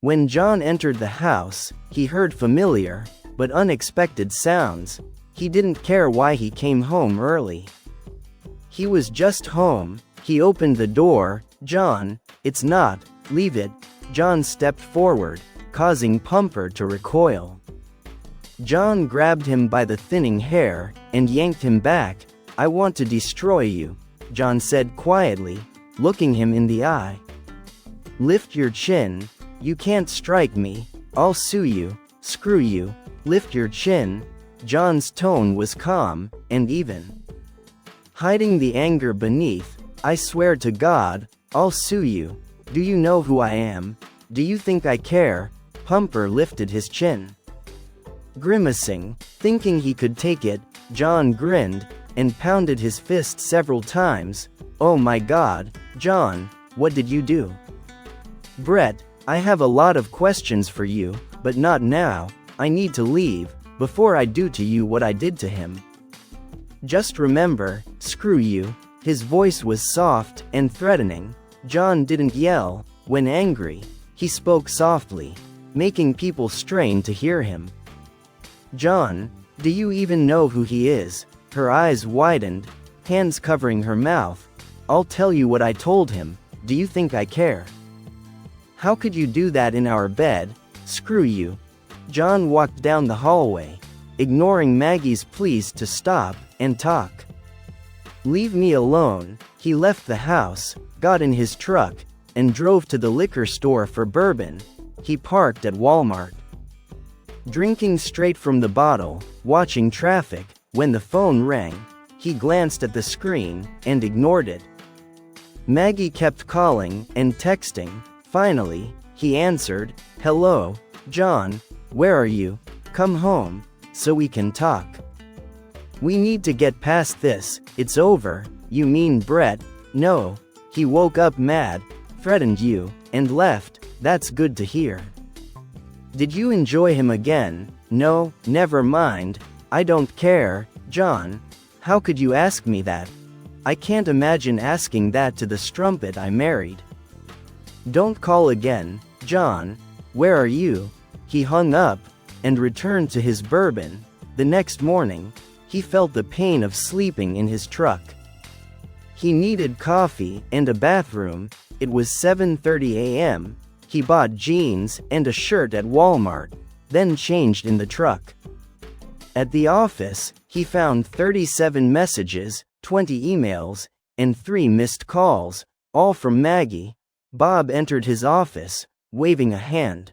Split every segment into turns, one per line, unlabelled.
When John entered the house, he heard familiar, but unexpected sounds. He didn't care why he came home early. He was just home. He opened the door. "John, it's not, leave it." John stepped forward, causing Pumper to recoil. John grabbed him by the thinning hair, and yanked him back. "I want to destroy you," John said quietly, looking him in the eye. "Lift your chin. You can't strike me. I'll sue you. Screw you. Lift your chin." John's tone was calm, and even. Hiding the anger beneath, "I swear to God, I'll sue you. Do you know who I am? Do you think I care?" Pumper lifted his chin. Grimacing, thinking he could take it, John grinned, and pounded his fist several times. "Oh my God, John, what did you do?" "Brett, I have a lot of questions for you, but not now. I need to leave, before I do to you what I did to him. Just remember, screw you." His voice was soft and threatening. John didn't yell. When angry, he spoke softly, making people strain to hear him. "John, do you even know who he is?" Her eyes widened, hands covering her mouth. "I'll tell you what I told him. Do you think I care?" "How could you do that in our bed? Screw you." John walked down the hallway, ignoring Maggie's pleas to stop and talk. "Leave me alone." He left the house, got in his truck, and drove to the liquor store for bourbon. He parked at Walmart. Drinking straight from the bottle, watching traffic. When the phone rang, he glanced at the screen and ignored it. Maggie kept calling and texting. Finally, he answered. "Hello, John, where are you? Come home, so we can talk. We need to get past this. It's over." "You mean Brett?" "No. He woke up mad, threatened you, and left." "That's good to hear. Did you enjoy him again?" "No, never mind. I don't care." "John, how could you ask me that? I can't imagine asking that to the strumpet I married." "Don't call again, John. Where are you?" He hung up, and returned to his bourbon. The next morning, he felt the pain of sleeping in his truck. He needed coffee and a bathroom. It was 7:30 a.m. He bought jeans and a shirt at Walmart, then changed in the truck. At the office, he found 37 messages, 20 emails, and 3 missed calls, all from Maggie. Bob entered his office, waving a hand.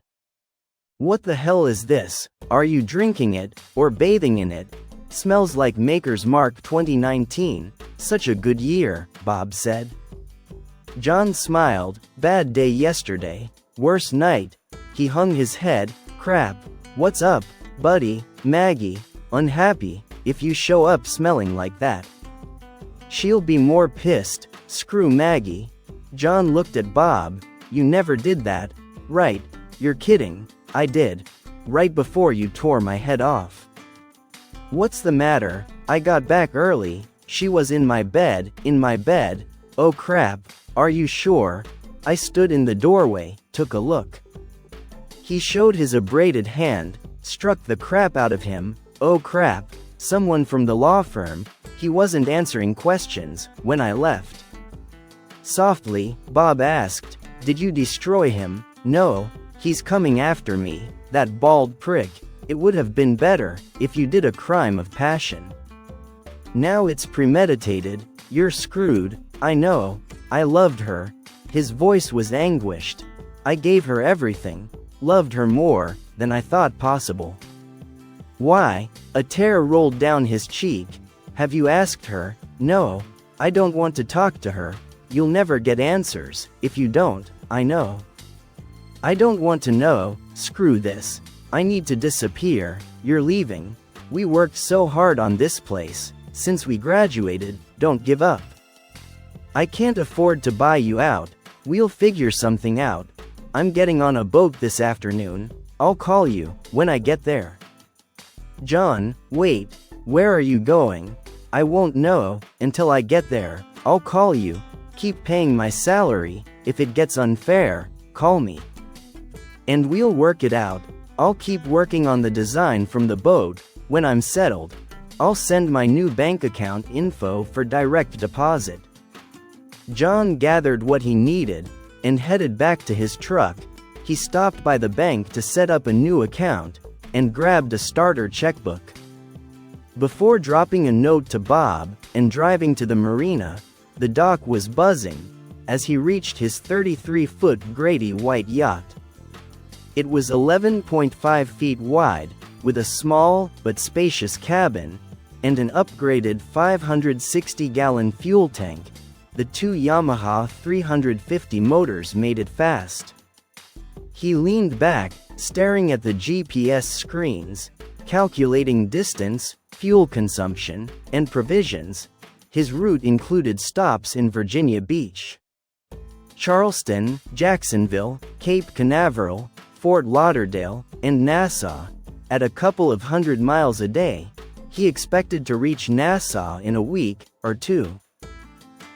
"What the hell is this? Are you drinking it, or bathing in it? Smells like Maker's Mark 2019. Such a good year," Bob said. John smiled. "Bad day yesterday. Worst night." He hung his head. "Crap. What's up, buddy?" "Maggie. Unhappy. If you show up smelling like that, she'll be more pissed." "Screw Maggie." John looked at Bob. "You never did that, right? You're kidding." "I did. Right before you tore my head off." "What's the matter?" "I got back early. She was in my bed." "In my bed? Oh crap. Are you sure?" I stood in the doorway, took a look. He showed his abraded hand, struck the crap out of him. "Oh crap. Someone from the law firm." He wasn't answering questions when I left. Softly, Bob asked, "Did you destroy him?" "No. He's coming after me, that bald prick. It would have been better if you did a crime of passion. Now it's premeditated. You're screwed." "I know. I loved her." His voice was anguished. "I gave her everything. Loved her more than I thought possible." "Why?" A tear rolled down his cheek. "Have you asked her?" "No. I don't want to talk to her. You'll never get answers if you don't." "I know. I don't want to know." "Screw this. I need to disappear." "You're leaving. We worked so hard on this place. Since we graduated, don't give up. I can't afford to buy you out. We'll figure something out. I'm getting on a boat this afternoon. I'll call you when I get there." "John, wait. Where are you going?" "I won't know until I get there. I'll call you. Keep paying my salary. If it gets unfair, call me." And we'll work it out. I'll keep working on the design from the boat. When I'm settled, I'll send my new bank account info for direct deposit." John gathered what he needed and headed back to his truck. He stopped by the bank to set up a new account and grabbed a starter checkbook. Before dropping a note to Bob and driving to the marina, the dock was buzzing as he reached his 33-foot Grady white yacht. It was 11.5 feet wide, with a small but spacious cabin and an upgraded 560-gallon fuel tank. The two Yamaha 350 motors made it fast. He leaned back, staring at the GPS screens, calculating distance, fuel consumption, and provisions. His route included stops in Virginia Beach, Charleston, Jacksonville, Cape Canaveral, Fort Lauderdale, and Nassau. At a couple of hundred miles a day, he expected to reach Nassau in a week or two.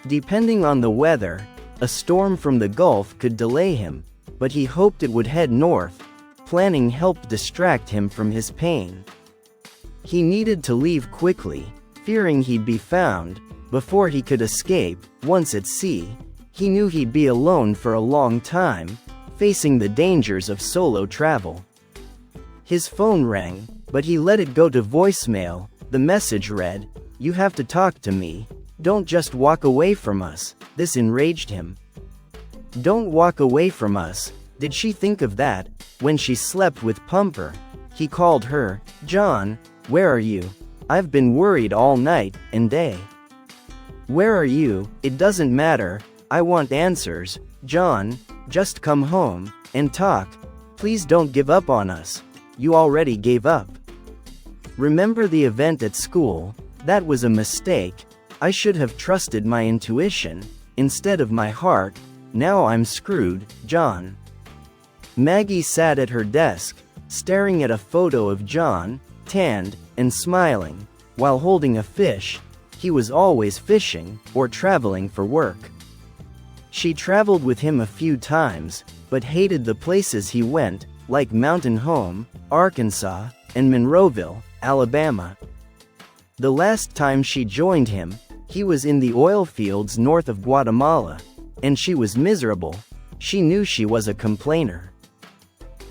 Depending on the weather, a storm from the Gulf could delay him, but he hoped it would head north. Planning helped distract him from his pain. He needed to leave quickly, fearing he'd be found before he could escape. Once at sea, he knew he'd be alone for a long time, facing the dangers of solo travel. His phone rang, but he let it go to voicemail. The message read, "You have to talk to me. Don't just walk away from us." This enraged him. Don't walk away from us. Did she think of that when she slept with Pumper? He called her. "John, where are you? I've been worried all night and day." "Where are you? It doesn't matter. I want answers. John, just come home and talk. Please don't give up on us. You already gave up. Remember the event at school? That was a mistake. I should have trusted my intuition instead of my heart. Now I'm screwed, John." Maggie sat at her desk, staring at a photo of John, tanned and smiling, while holding a fish. He was always fishing or traveling for work. She traveled with him a few times, but hated the places he went, like Mountain Home, Arkansas, and Monroeville, Alabama. The last time she joined him, he was in the oil fields north of Guatemala, and she was miserable. She knew she was a complainer.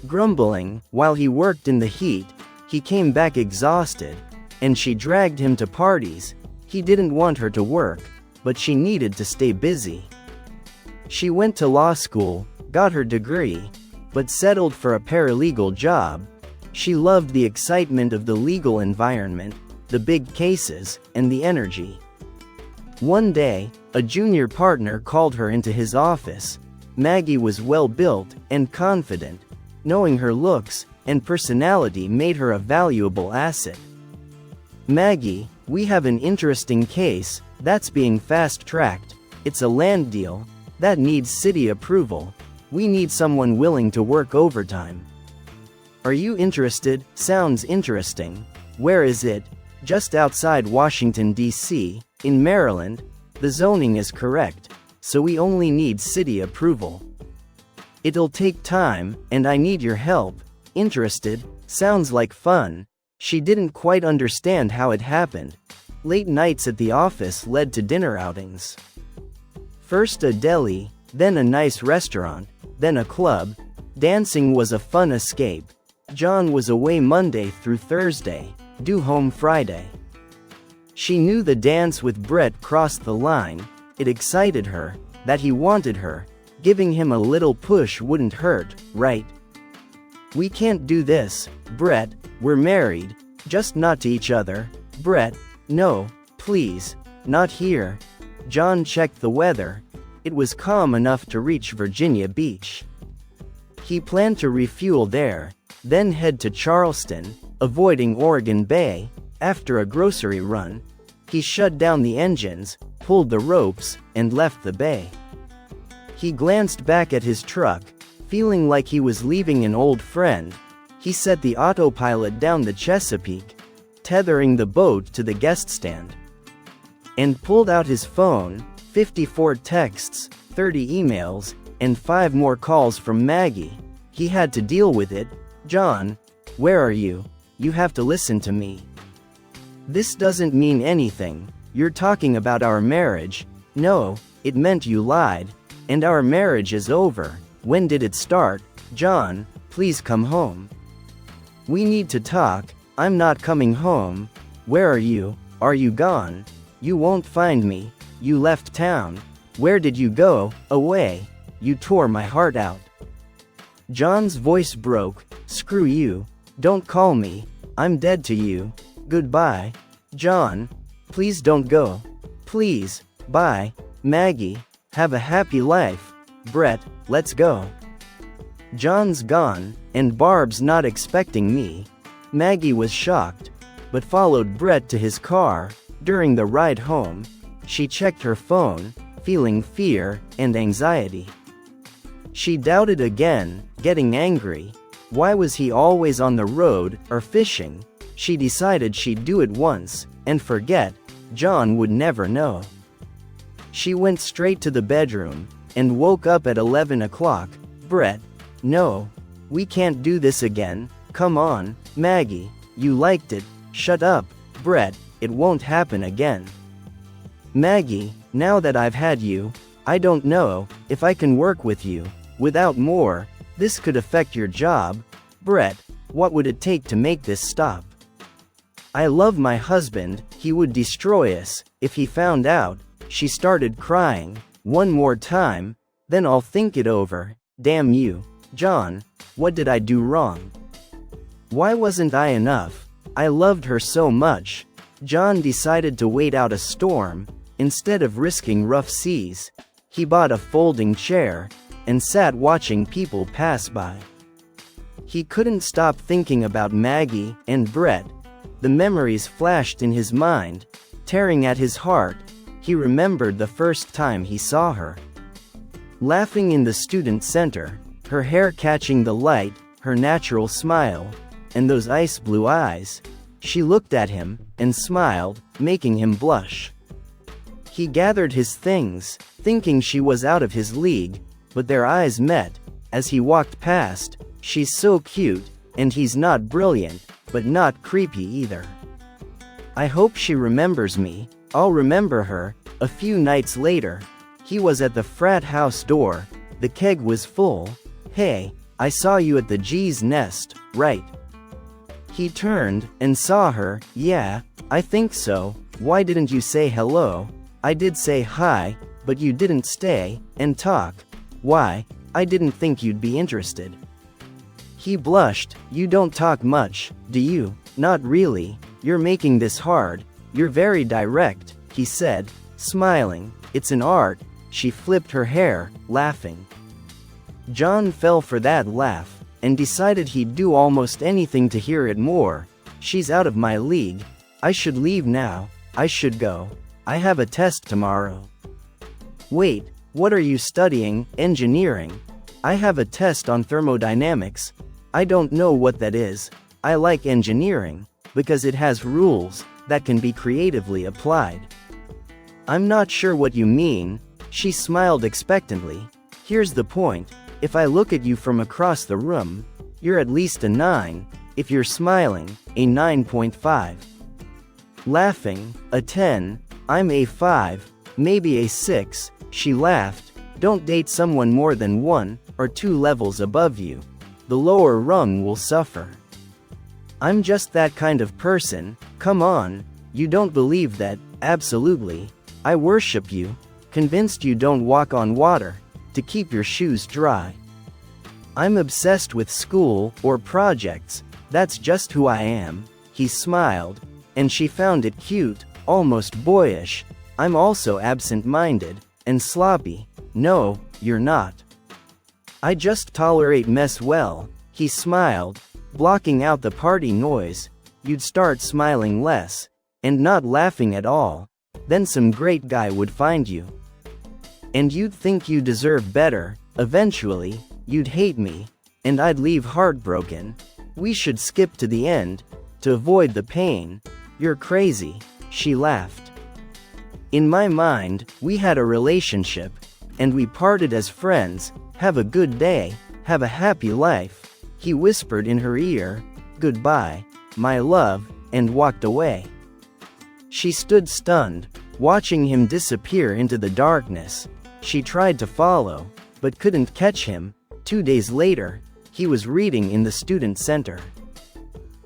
Grumbling, while he worked in the heat, he came back exhausted, and she dragged him to parties. He didn't want her to work, but she needed to stay busy. She went to law school, got her degree, but settled for a paralegal job. She loved the excitement of the legal environment, the big cases, and the energy. One day, a junior partner called her into his office. Maggie was well-built and confident. Knowing her looks and personality made her a valuable asset. "Maggie, we have an interesting case that's being fast-tracked. It's a land deal that needs city approval. We need someone willing to work overtime. Are you interested?" "Sounds interesting. Where is it?" "Just outside Washington, D.C., in Maryland. The zoning is correct, so we only need city approval. It'll take time, and I need your help." "Interested? Sounds like fun." She didn't quite understand how it happened. Late nights at the office led to dinner outings. First a deli, then a nice restaurant, then a club. Dancing was a fun escape. John was away Monday through Thursday, due home Friday. She knew the dance with Brett crossed the line. It excited her, that he wanted her. Giving him a little push wouldn't hurt, right? "We can't do this, Brett. We're married. Just not to each other." "Brett, no, please, not here." John checked the weather. It was calm enough to reach Virginia Beach. He planned to refuel there, then head to Charleston, avoiding Oregon Bay. After a grocery run, he shut down the engines, pulled the ropes, and left the bay. He glanced back at his truck, feeling like he was leaving an old friend. He set the autopilot down the Chesapeake, tethering the boat to the guest stand, and pulled out his phone. 54 texts, 30 emails, and 5 more calls from Maggie. He had to deal with it. John, where are you? You have to listen to me. This doesn't mean anything. You're talking about our marriage. No, it meant you lied. And our marriage is over. When did it start? John, please come home. We need to talk. I'm not coming home. Where are you? Are you gone? You won't find me. You left town. Where did you go? Away. You tore my heart out. John's voice broke. Screw you. Don't call me. I'm dead to you. Goodbye. John, please don't go. Please. Bye. Maggie, have a happy life. Brett, let's go. John's gone, and Barb's not expecting me. Maggie was shocked, but followed Brett to his car. During the ride home, she checked her phone, feeling fear and anxiety. She doubted again, getting angry. Why was he always on the road or fishing? She decided she'd do it once and forget. John would never know. She went straight to the bedroom and woke up at 11 o'clock. Brett, no. We can't do this again. Come on, Maggie. You liked it. Shut up, Brett. It won't happen again. Maggie, now that I've had you, I don't know if I can work with you. Without more, this could affect your job. Brett, what would it take to make this stop? I love my husband. He would destroy us if he found out. She started crying. One more time, then I'll think it over. Damn you. John, what did I do wrong? Why wasn't I enough? I loved her so much. John decided to wait out a storm. Instead of risking rough seas, he bought a folding chair and sat watching people pass by. He couldn't stop thinking about Maggie and Brett. The memories flashed in his mind, tearing at his heart. He remembered the first time he saw her. Laughing in the student center, her hair catching the light, her natural smile, and those ice blue eyes. She looked at him and smiled, making him blush. He gathered his things, thinking she was out of his league, but their eyes met. As he walked past, she's so cute, and he's not brilliant, but not creepy either. I hope she remembers me. I'll remember her. A few nights later, he was at the frat house door. The keg was full. Hey, I saw you at the G's Nest, right? He turned and saw her. Yeah, I think so. Why didn't you say hello? I did say hi, but you didn't stay and talk. Why? I didn't think you'd be interested. He blushed. You don't talk much, do you? Not really. You're making this hard. You're very direct, he said, smiling. It's an art. She flipped her hair, laughing. John fell for that laugh and decided he'd do almost anything to hear it more. She's out of my league. I should leave now. I should go. I have a test tomorrow. Wait, what are you studying? Engineering. I have a test on thermodynamics. I don't know what that is. I like engineering because it has rules that can be creatively applied. I'm not sure what you mean. She smiled expectantly. Here's the point. If I look at you from across the room, you're at least a 9. If you're smiling, a 9.5. Laughing, a 10. I'm a 5, maybe a 6. She laughed. Don't date someone more than 1 or 2 levels above you. The lower rung will suffer. I'm just that kind of person. Come on. You don't believe that? Absolutely. I worship you. Convinced you don't walk on water to keep your shoes dry. I'm obsessed with school or projects. That's just who I am. He smiled, and she found it cute, almost boyish. I'm also absent-minded and sloppy. No, you're not. I just tolerate mess well. He smiled, blocking out the party noise. You'd start smiling less and not laughing at all. Then some great guy would find you. And you'd think you deserve better. Eventually, you'd hate me, and I'd leave heartbroken. We should skip to the end to avoid the pain. You're crazy. She laughed. In my mind, we had a relationship, and we parted as friends. Have a good day. Have a happy life. He whispered in her ear, "Goodbye, my love," and walked away. She stood stunned, watching him disappear into the darkness. She tried to follow, but couldn't catch him. 2 days later, he was reading in the student center.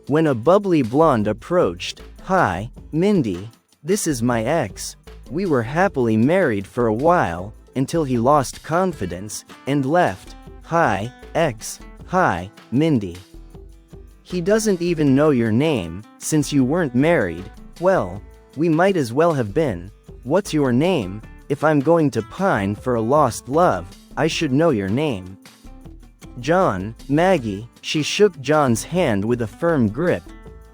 When a bubbly blonde approached, "Hi, Mindy. This is my ex. We were happily married for a while, until he lost confidence, and left. Hi, ex. Hi, Mindy. He doesn't even know your name, since you weren't married. Well, we might as well have been. What's your name? If I'm going to pine for a lost love, I should know your name." "John, Maggie." She shook John's hand with a firm grip.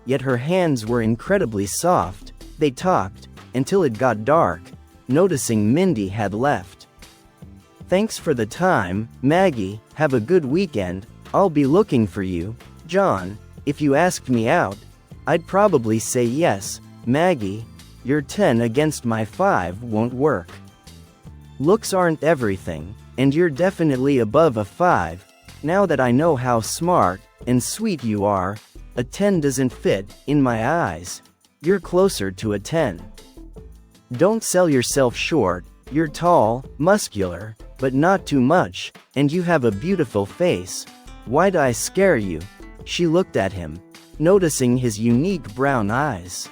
Yet her hands were incredibly soft. They talked, until it got dark, noticing Mindy had left. "Thanks for the time, Maggie. Have a good weekend. I'll be looking for you, John. If you asked me out, I'd probably say yes, Maggie. Your 10 against my 5 won't work. Looks aren't everything, and you're definitely above a 5. Now that I know how smart and sweet you are, a 10 doesn't fit in my eyes. You're closer to a 10. Don't sell yourself short. You're tall, muscular, but not too much, and you have a beautiful face. Why'd I scare you?" She looked at him, noticing his unique brown eyes.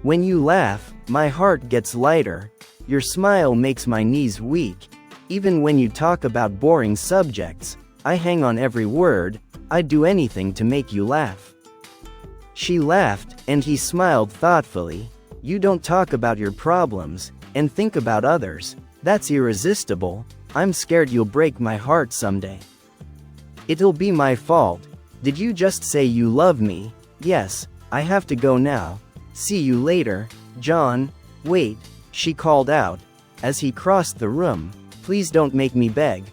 "When you laugh, my heart gets lighter. Your smile makes my knees weak. Even when you talk about boring subjects, I hang on every word. I'd do anything to make you laugh." She laughed, and he smiled thoughtfully. "You don't talk about your problems, and think about others. That's irresistible. I'm scared you'll break my heart someday." "It'll be my fault. Did you just say you love me?" "Yes, I have to go now. See you later, John." "Wait," she called out, as he crossed the room. "Please don't make me beg.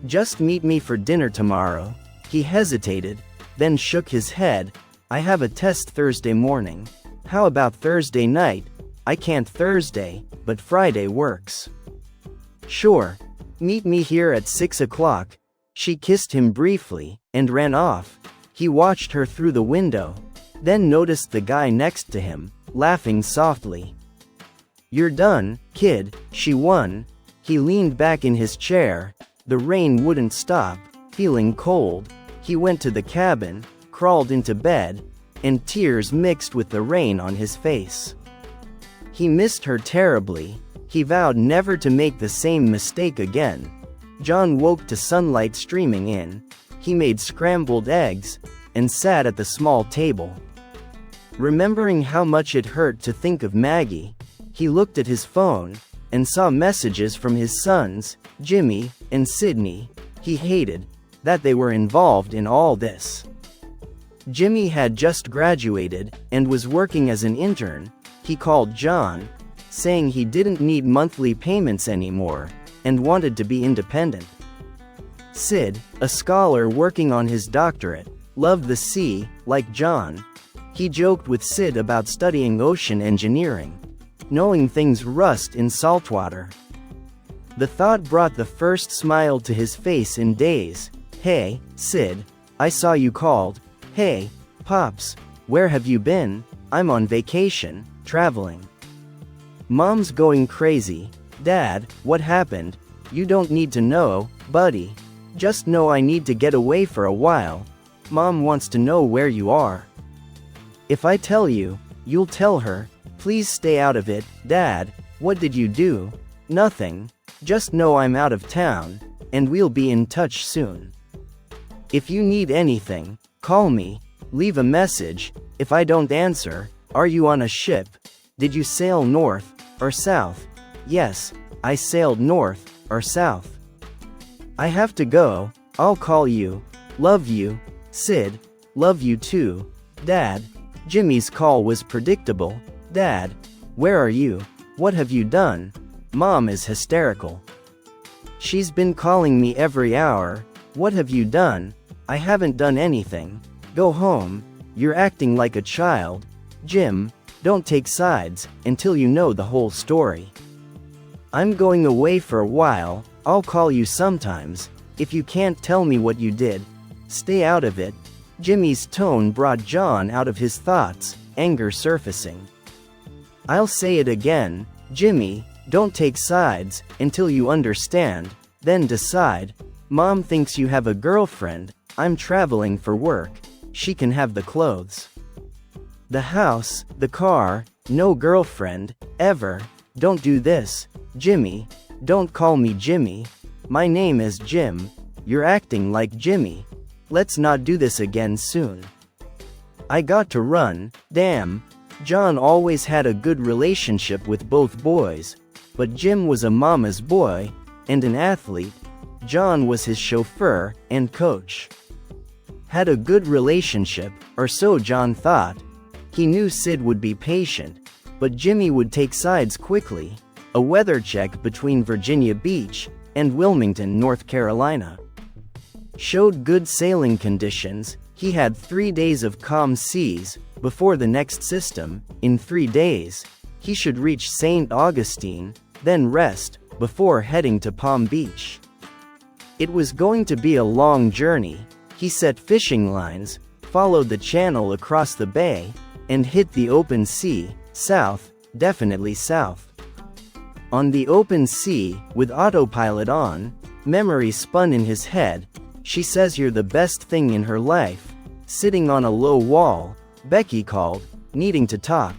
Just meet me for dinner tomorrow." He hesitated, then shook his head. "I have a test Thursday morning. How about Thursday night?" "I can't Thursday, but Friday works." "Sure. Meet me here at 6 o'clock. She kissed him briefly, and ran off. He watched her through the window, then noticed the guy next to him, laughing softly. "You're done, kid." She won. He leaned back in his chair. The rain wouldn't stop. Feeling cold, he went to the cabin, crawled into bed, and tears mixed with the rain on his face. He missed her terribly. He vowed never to make the same mistake again. John woke to sunlight streaming in. He made scrambled eggs, and sat at the small table. Remembering how much it hurt to think of Maggie, he looked at his phone, and saw messages from his sons, Jimmy and Sydney. He hated that they were involved in all this. Jimmy had just graduated, and was working as an intern. He called John, saying he didn't need monthly payments anymore, and wanted to be independent. Sid, a scholar working on his doctorate, loved the sea, like John. He joked with Sid about studying ocean engineering, knowing things rust in saltwater. The thought brought the first smile to his face in days. "Hey, Sid, I saw you called." "Hey, Pops, where have you been?" "I'm on vacation, traveling." "Mom's going crazy." "Dad, what happened?" "You don't need to know, buddy. Just know I need to get away for a while. Mom wants to know where you are." "If I tell you, you'll tell her. Please stay out of it." "Dad, what did you do?" "Nothing. Just know I'm out of town, and we'll be in touch soon. If you need anything, call me. Leave a message. If I don't answer, are you on a ship? Did you sail north or south?" "Yes, I sailed north or south." "I have to go. I'll call you. Love you, Sid." "Love you too, Dad." Jimmy's call was predictable. "Dad, where are you? What have you done?" Mom is hysterical. "She's been calling me every hour." "What have you done?" "I haven't done anything. Go home. You're acting like a child." "Jim, don't take sides until you know the whole story." "I'm going away for a while. I'll call you sometimes. If you can't tell me what you did, stay out of it. Jimmy's tone brought John out of his thoughts, anger surfacing. I'll say it again, Jimmy, don't take sides until you understand, then decide. Mom thinks you have a girlfriend. I'm traveling for work. She can have the clothes, the house, the car. No girlfriend, ever. Don't do this, Jimmy. Don't call me Jimmy. My name is Jim. You're acting like Jimmy. Let's not do this again soon. I got to run. Damn. John always had a good relationship with both boys, but Jim was a mama's boy and an athlete. John was his chauffeur and coach. Had a good relationship, or so John thought. He knew Sid would be patient, but Jimmy would take sides quickly. A weather check between Virginia Beach and Wilmington, North Carolina, showed good sailing conditions. He had 3 days of calm seas before the next system. In 3 days, he should reach St. Augustine, then rest before heading to Palm Beach. It was going to be a long journey. He set fishing lines, followed the channel across the bay, and hit the open sea, south, definitely south. On the open sea, with autopilot on, memory spun in his head. She says you're the best thing in her life. Sitting on a low wall, Becky called, needing to talk.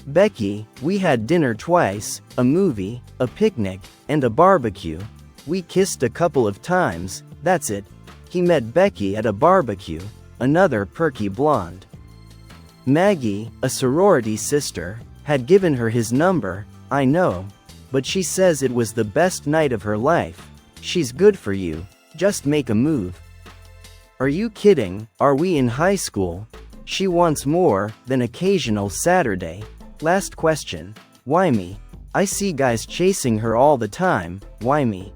Becky, we had dinner twice, a movie, a picnic, and a barbecue. We kissed a couple of times, that's it. He met Becky at a barbecue, another perky blonde. Maggie, a sorority sister, had given her his number. I know, but she says it was the best night of her life. She's good for you, just make a move. Are you kidding? Are we in high school? She wants more than occasional Saturday. Last question. Why me? I see guys chasing her all the time. Why me?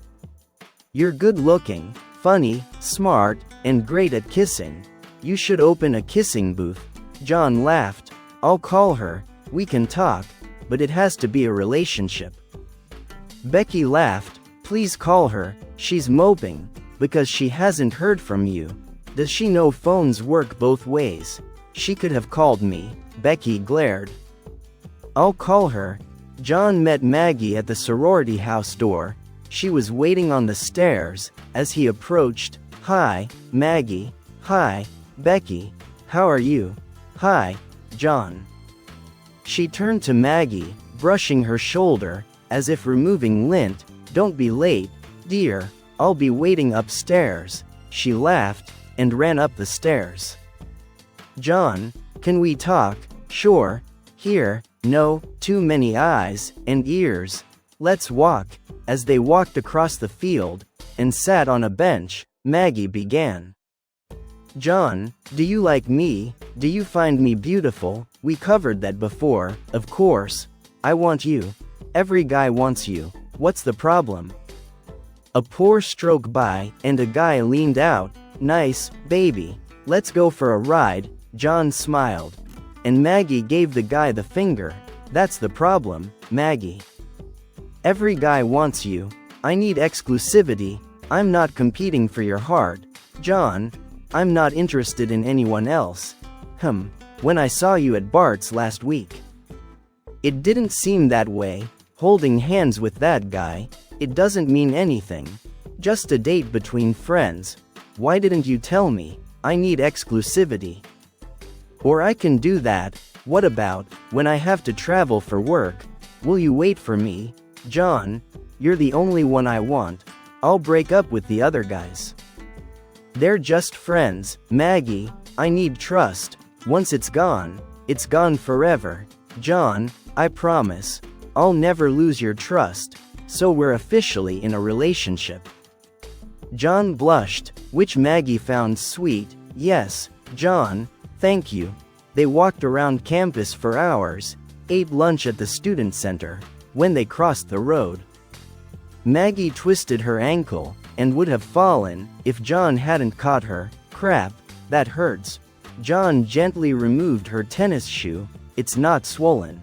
You're good looking, funny, smart, and great at kissing. You should open a kissing booth. John laughed. I'll call her. We can talk, but it has to be a relationship. Becky laughed. Please call her. She's moping because she hasn't heard from you. Does she know phones work both ways? She could have called me. Becky glared. I'll call her. John met Maggie at the sorority house door. She was waiting on the stairs. As he approached, hi, Maggie. Hi, Becky. How are you? Hi, John. She turned to Maggie, brushing her shoulder, as if removing lint. Don't be late, dear. I'll be waiting upstairs. She laughed and ran up the stairs. John, can we talk? Sure. Here, no, too many eyes and ears. Let's walk. As they walked across the field and sat on a bench, Maggie began. John, do you like me? Do you find me beautiful? We covered that before, of course. I want you. Every guy wants you. What's the problem? A poor stroke by, and a guy leaned out. Nice, baby. Let's go for a ride. John smiled. And Maggie gave the guy the finger. That's the problem, Maggie. Every guy wants you. I need exclusivity. I'm not competing for your heart. John, I'm not interested in anyone else. When I saw you at Bart's last week, it didn't seem that way. Holding hands with that guy, it doesn't mean anything. Just a date between friends. Why didn't you tell me? I need exclusivity. Or I can do that. What about when I have to travel for work? Will you wait for me? John, you're the only one I want. I'll break up with the other guys. They're just friends, Maggie. I need trust. Once it's gone forever. John, I promise. I'll never lose your trust. So we're officially in a relationship. John blushed, which Maggie found sweet. Yes, John, thank you. They walked around campus for hours, ate lunch at the student center. When they crossed the road, Maggie twisted her ankle and would have fallen if John hadn't caught her. Crap, that hurts. John gently removed her tennis shoe. It's not swollen.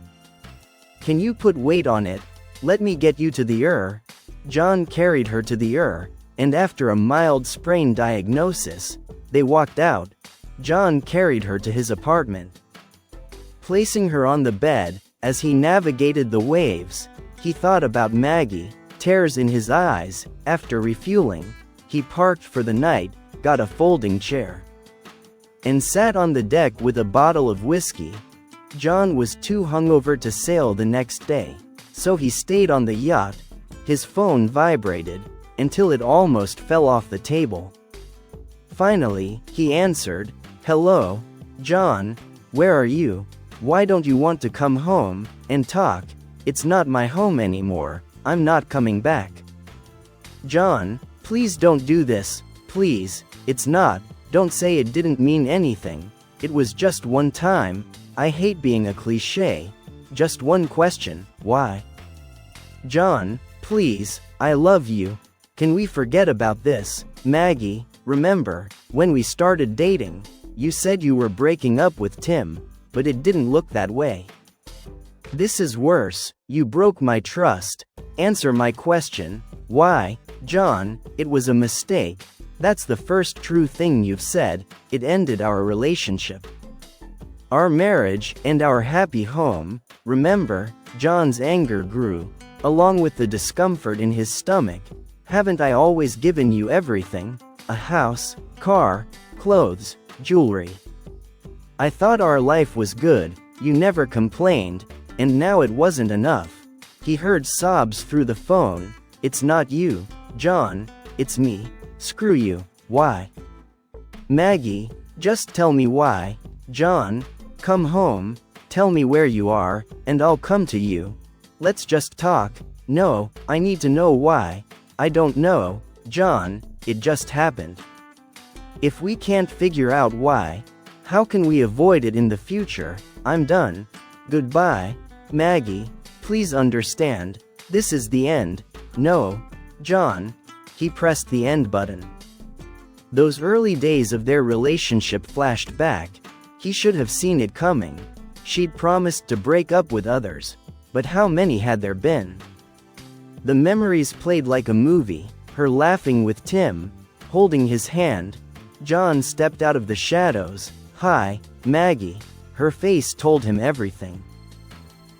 Can you put weight on it? Let me get you to the John carried her to the and after a mild sprain diagnosis, they walked out. John carried her to his apartment. Placing her on the bed, as he navigated the waves, he thought about Maggie, tears in his eyes. After refueling, he parked for the night, got a folding chair, and sat on the deck with a bottle of whiskey. John was too hungover to sail the next day, so he stayed on the yacht. His phone vibrated, until it almost fell off the table. Finally, he answered. "Hello, John, where are you? Why don't you want to come home and talk?" "It's not my home anymore, I'm not coming back." "John, please don't do this, please, it's not, don't say it didn't mean anything, it was just one time, I hate being a cliché, just one question, why?" "John, please, I love you, can we forget about this?" "Maggie, remember, when we started dating, you said you were breaking up with Tim, but it didn't look that way. This is worse, you broke my trust. Answer my question, why?" "John, it was a mistake. That's the first true thing you've said, it ended our relationship, our marriage, and our happy home." Remember, John's anger grew, along with the discomfort in his stomach. "Haven't I always given you everything? A house, car, clothes, jewelry. I thought our life was good, you never complained, and now it wasn't enough." He heard sobs through the phone. "It's not you, John, it's me. Screw you, why?" "Maggie, just tell me why." "John, come home, tell me where you are, and I'll come to you. Let's just talk." "No, I need to know why." "I don't know, John, it just happened. If we can't figure out why, how can we avoid it in the future? I'm done. Goodbye, Maggie, please understand, this is the end." "No, John." He pressed the end button. Those early days of their relationship flashed back. He should have seen it coming. She'd promised to break up with others, but how many had there been? The memories played like a movie, her laughing with Tim, holding his hand. John stepped out of the shadows. "Hi, Maggie." Her face told him everything.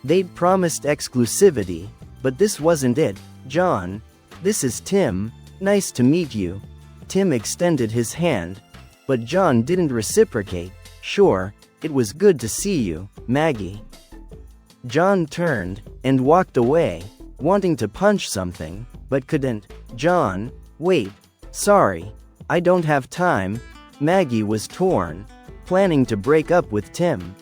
They'd promised exclusivity, but this wasn't it. "John, this is Tim, nice to meet you." Tim extended his hand, but John didn't reciprocate. "Sure, it was good to see you, Maggie." John turned and walked away, wanting to punch something, but couldn't. "John, wait, sorry, I don't have time." Maggie was torn, planning to break up with Tim,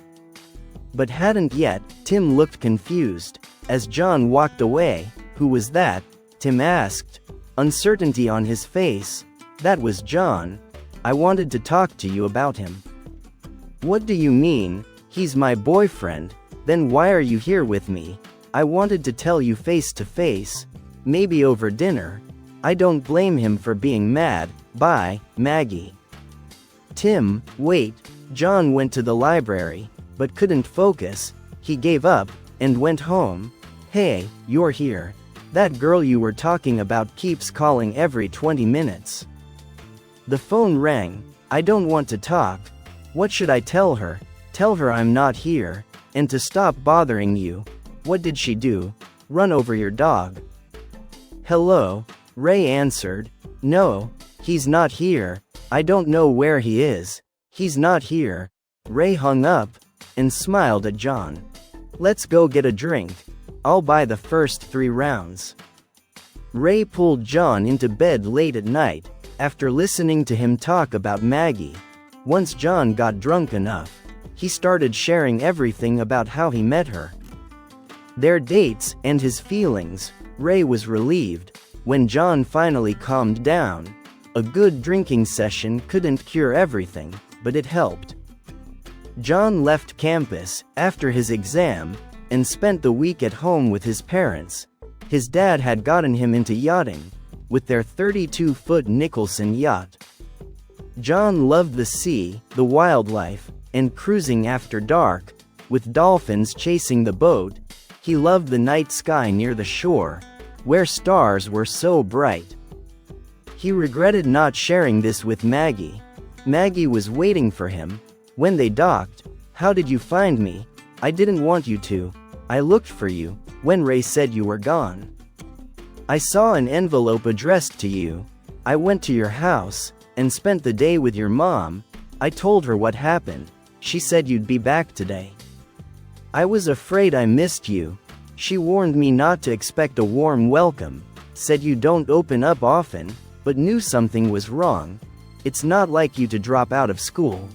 but hadn't yet. Tim looked confused. As John walked away, "Who was that?" Tim asked, uncertainty on his face. "That was John. I wanted to talk to you about him." "What do you mean? He's my boyfriend. Then why are you here with me?" "I wanted to tell you face to face. Maybe over dinner." I don't blame him for being mad. Bye, Maggie. Tim, wait. John went to the library, but couldn't focus. He gave up, and went home. Hey, you're here. That girl you were talking about keeps calling every 20 minutes. The phone rang. I don't want to talk. What should I tell her? Tell her I'm not here, and to stop bothering you. What did she do? Run over your dog? Hello? Ray answered. No, he's not here. I don't know where he is. He's not here. Ray hung up, and smiled at John. Let's go get a drink. I'll buy the first 3 rounds. Ray pulled John into bed late at night, after listening to him talk about Maggie. Once John got drunk enough, he started sharing everything about how he met her, their dates, and his feelings. Ray was relieved. When John finally calmed down, a good drinking session couldn't cure everything, but it helped. John left campus after his exam, and spent the week at home with his parents. His dad had gotten him into yachting, with their 32-foot Nicholson yacht. John loved the sea, the wildlife, and cruising after dark, with dolphins chasing the boat. He loved the night sky near the shore, where stars were so bright. He regretted not sharing this with Maggie. Maggie was waiting for him. When they docked, "How did you find me? I didn't want you to. I looked for you, when Ray said you were gone. I saw an envelope addressed to you. I went to your house, and spent the day with your mom. I told her what happened. She said you'd be back today. I was afraid I missed you. She warned me not to expect a warm welcome, said you don't open up often, but knew something was wrong. It's not like you to drop out of school.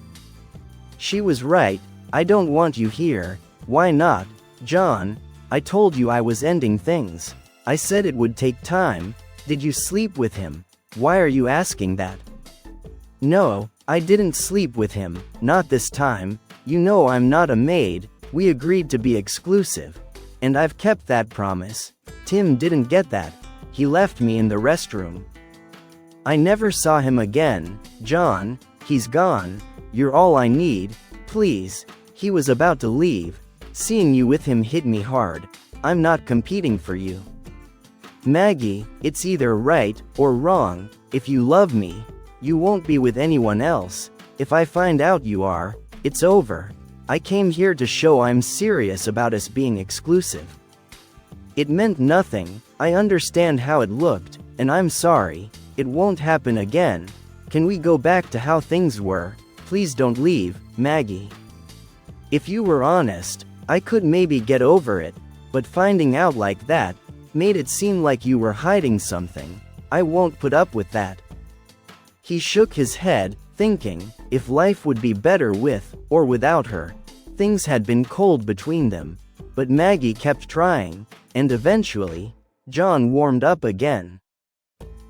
She was right. I don't want you here. Why not, John? I told you I was ending things. I said it would take time. Did you sleep with him? Why are you asking that?" "No, I didn't sleep with him, not this time. You know I'm not a maid. We agreed to be exclusive. And I've kept that promise. Tim didn't get that. He left me in the restroom. I never saw him again, John. He's gone. You're all I need. Please." He was about to leave. "Seeing you with him hit me hard. I'm not competing for you. Maggie, it's either right or wrong. If you love me, you won't be with anyone else. If I find out you are, it's over. I came here to show I'm serious about us being exclusive. It meant nothing. I understand how it looked, and I'm sorry. It won't happen again. Can we go back to how things were? Please don't leave, Maggie. If you were honest, I could maybe get over it, but finding out like that made it seem like you were hiding something. I won't put up with that." He shook his head, thinking, if life would be better with, or without her. Things had been cold between them. But Maggie kept trying, and eventually, John warmed up again.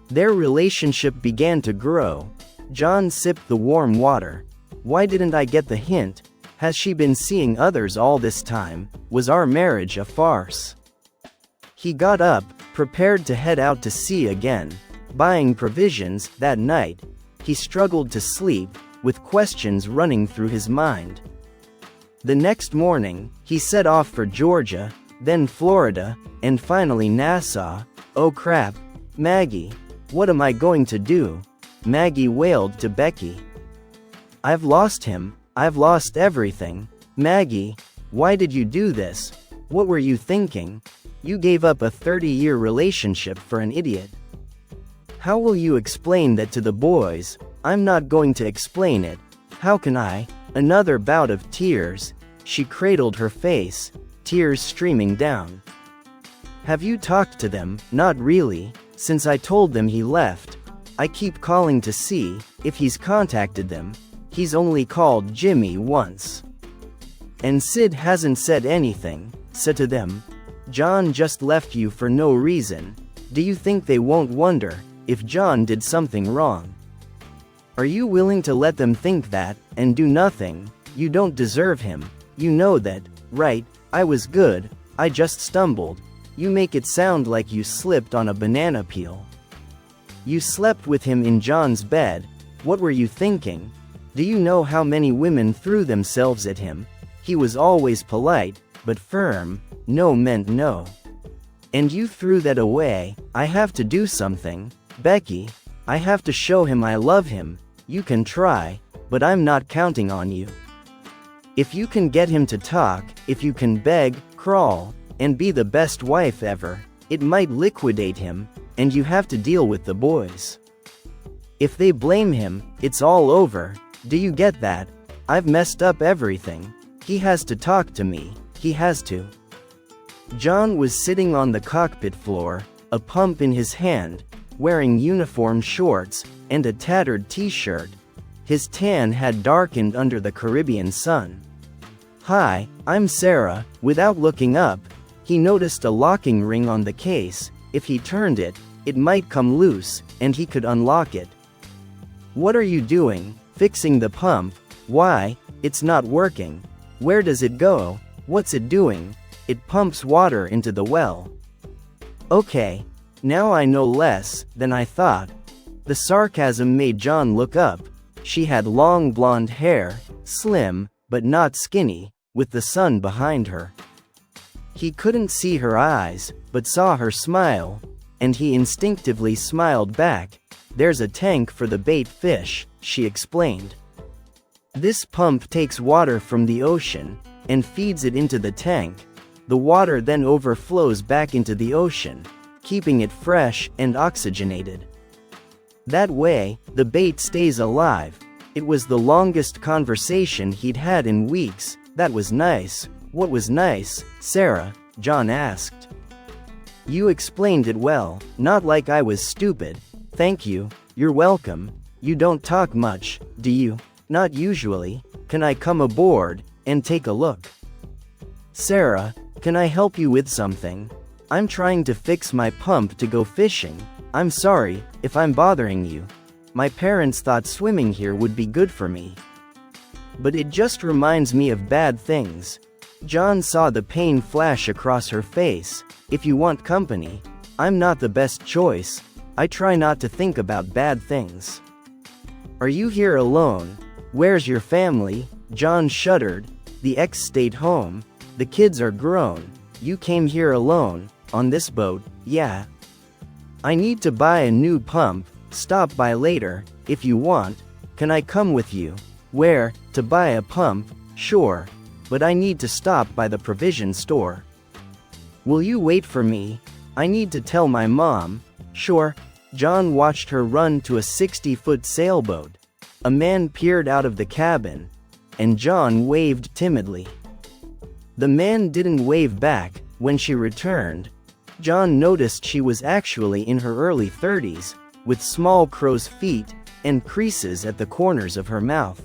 Their relationship began to grow. John sipped the warm water. "Why didn't I get the hint? Has she been seeing others all this time? Was our marriage a farce?" He got up, prepared to head out to sea again. Buying provisions, that night, he struggled to sleep, with questions running through his mind. The next morning, he set off for Georgia, then Florida, and finally Nassau. "Oh crap, Maggie. What am I going to do?" Maggie wailed to Becky. "I've lost him. I've lost everything. Maggie, why did you do this? What were you thinking? You gave up a 30-year relationship for an idiot. How will you explain that to the boys?" "I'm not going to explain it. How can I?" Another bout of tears. She cradled her face, tears streaming down. "Have you talked to them?" "Not really. Since I told them he left. I keep calling to see if he's contacted them. He's only called Jimmy once. And Sid hasn't said anything, said to them. John just left you for no reason. Do you think they won't wonder if John did something wrong? Are you willing to let them think that, and do nothing? You don't deserve him. You know that, right? I was good. I just stumbled. You make it sound like you slipped on a banana peel. You slept with him in John's bed. What were you thinking? Do you know how many women threw themselves at him? He was always polite, but firm. No meant no. And you threw that away. I have to do something. Becky, I have to show him I love him. You can try, but I'm not counting on you. If you can get him to talk, if you can beg, crawl, and be the best wife ever, it might liquidate him, and you have to deal with the boys. If they blame him, it's all over. Do you get that? I've messed up everything. He has to talk to me. He has to. John was sitting on the cockpit floor, a pump in his hand, wearing uniform shorts and a tattered t-shirt. His tan had darkened under the Caribbean sun. Hi, I'm Sarah. Without looking up, he noticed a locking ring on the case. If he turned it, it might come loose, and he could unlock it. What are you doing? Fixing the pump. Why? It's not working. Where does it go? What's it doing? It pumps water into the well. Okay. Now I know less than I thought. The sarcasm made John look up. She had long blonde hair, slim, but not skinny, with the sun behind her. He couldn't see her eyes, but saw her smile, and he instinctively smiled back. There's a tank for the bait fish, she explained. This pump takes water from the ocean and feeds it into the tank. The water then overflows back into the ocean, keeping it fresh and oxygenated. That way, the bait stays alive. It was the longest conversation he'd had in weeks. That was nice. What was nice, Sarah? John asked. You explained it well, not like I was stupid. Thank you. You're welcome. You don't talk much, do you? Not usually. Can I come aboard and take a look? Sarah, can I help you with something? I'm trying to fix my pump to go fishing. I'm sorry if I'm bothering you. My parents thought swimming here would be good for me. But it just reminds me of bad things. John saw the pain flash across her face. If you want company, I'm not the best choice. I try not to think about bad things. Are you here alone? Where's your family? John shuddered. The ex stayed home. The kids are grown. You came here alone, on this boat? Yeah. I need to buy a new pump. Stop by later, if you want. Can I come with you? Where? To buy a pump? Sure. But I need to stop by the provision store. Will you wait for me? I need to tell my mom. Sure. John watched her run to a 60-foot sailboat. A man peered out of the cabin, and John waved timidly. The man didn't wave back. When she returned, John noticed she was actually in her early 30s, with small crow's feet and creases at the corners of her mouth.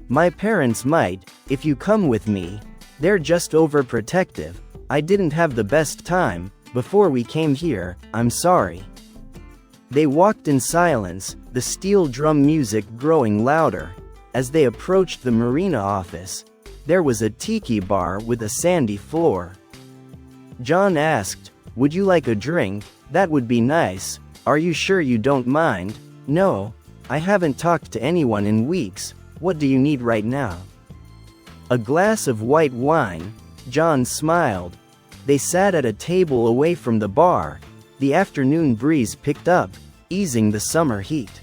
My parents might, if you come with me. They're just overprotective. I didn't have the best time before we came here, I'm sorry. They walked in silence, the steel drum music growing louder. As they approached the marina office, there was a tiki bar with a sandy floor. John asked, would you like a drink? That would be nice. Are you sure you don't mind? No. I haven't talked to anyone in weeks. What do you need right now? A glass of white wine. John smiled. They sat at a table away from the bar. The afternoon breeze picked up, easing the summer heat.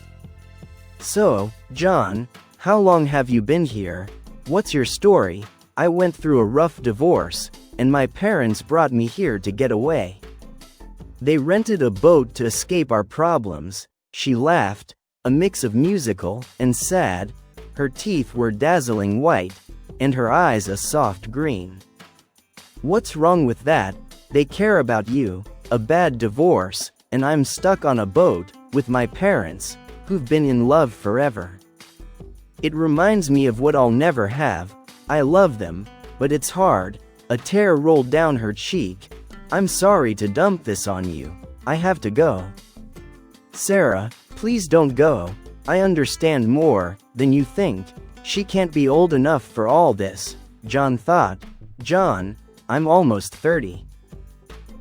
So, John, how long have you been here? What's your story? I went through a rough divorce, and my parents brought me here to get away. They rented a boat to escape our problems. She laughed, a mix of musical and sad. Her teeth were dazzling white, and her eyes a soft green. What's wrong with that? They care about you, a bad divorce, and I'm stuck on a boat with my parents, who've been in love forever. It reminds me of what I'll never have. I love them, but it's hard. A tear rolled down her cheek. I'm sorry to dump this on you. I have to go. Sarah, please don't go. I understand more than you think. She can't be old enough for all this, John thought. John, I'm almost 30.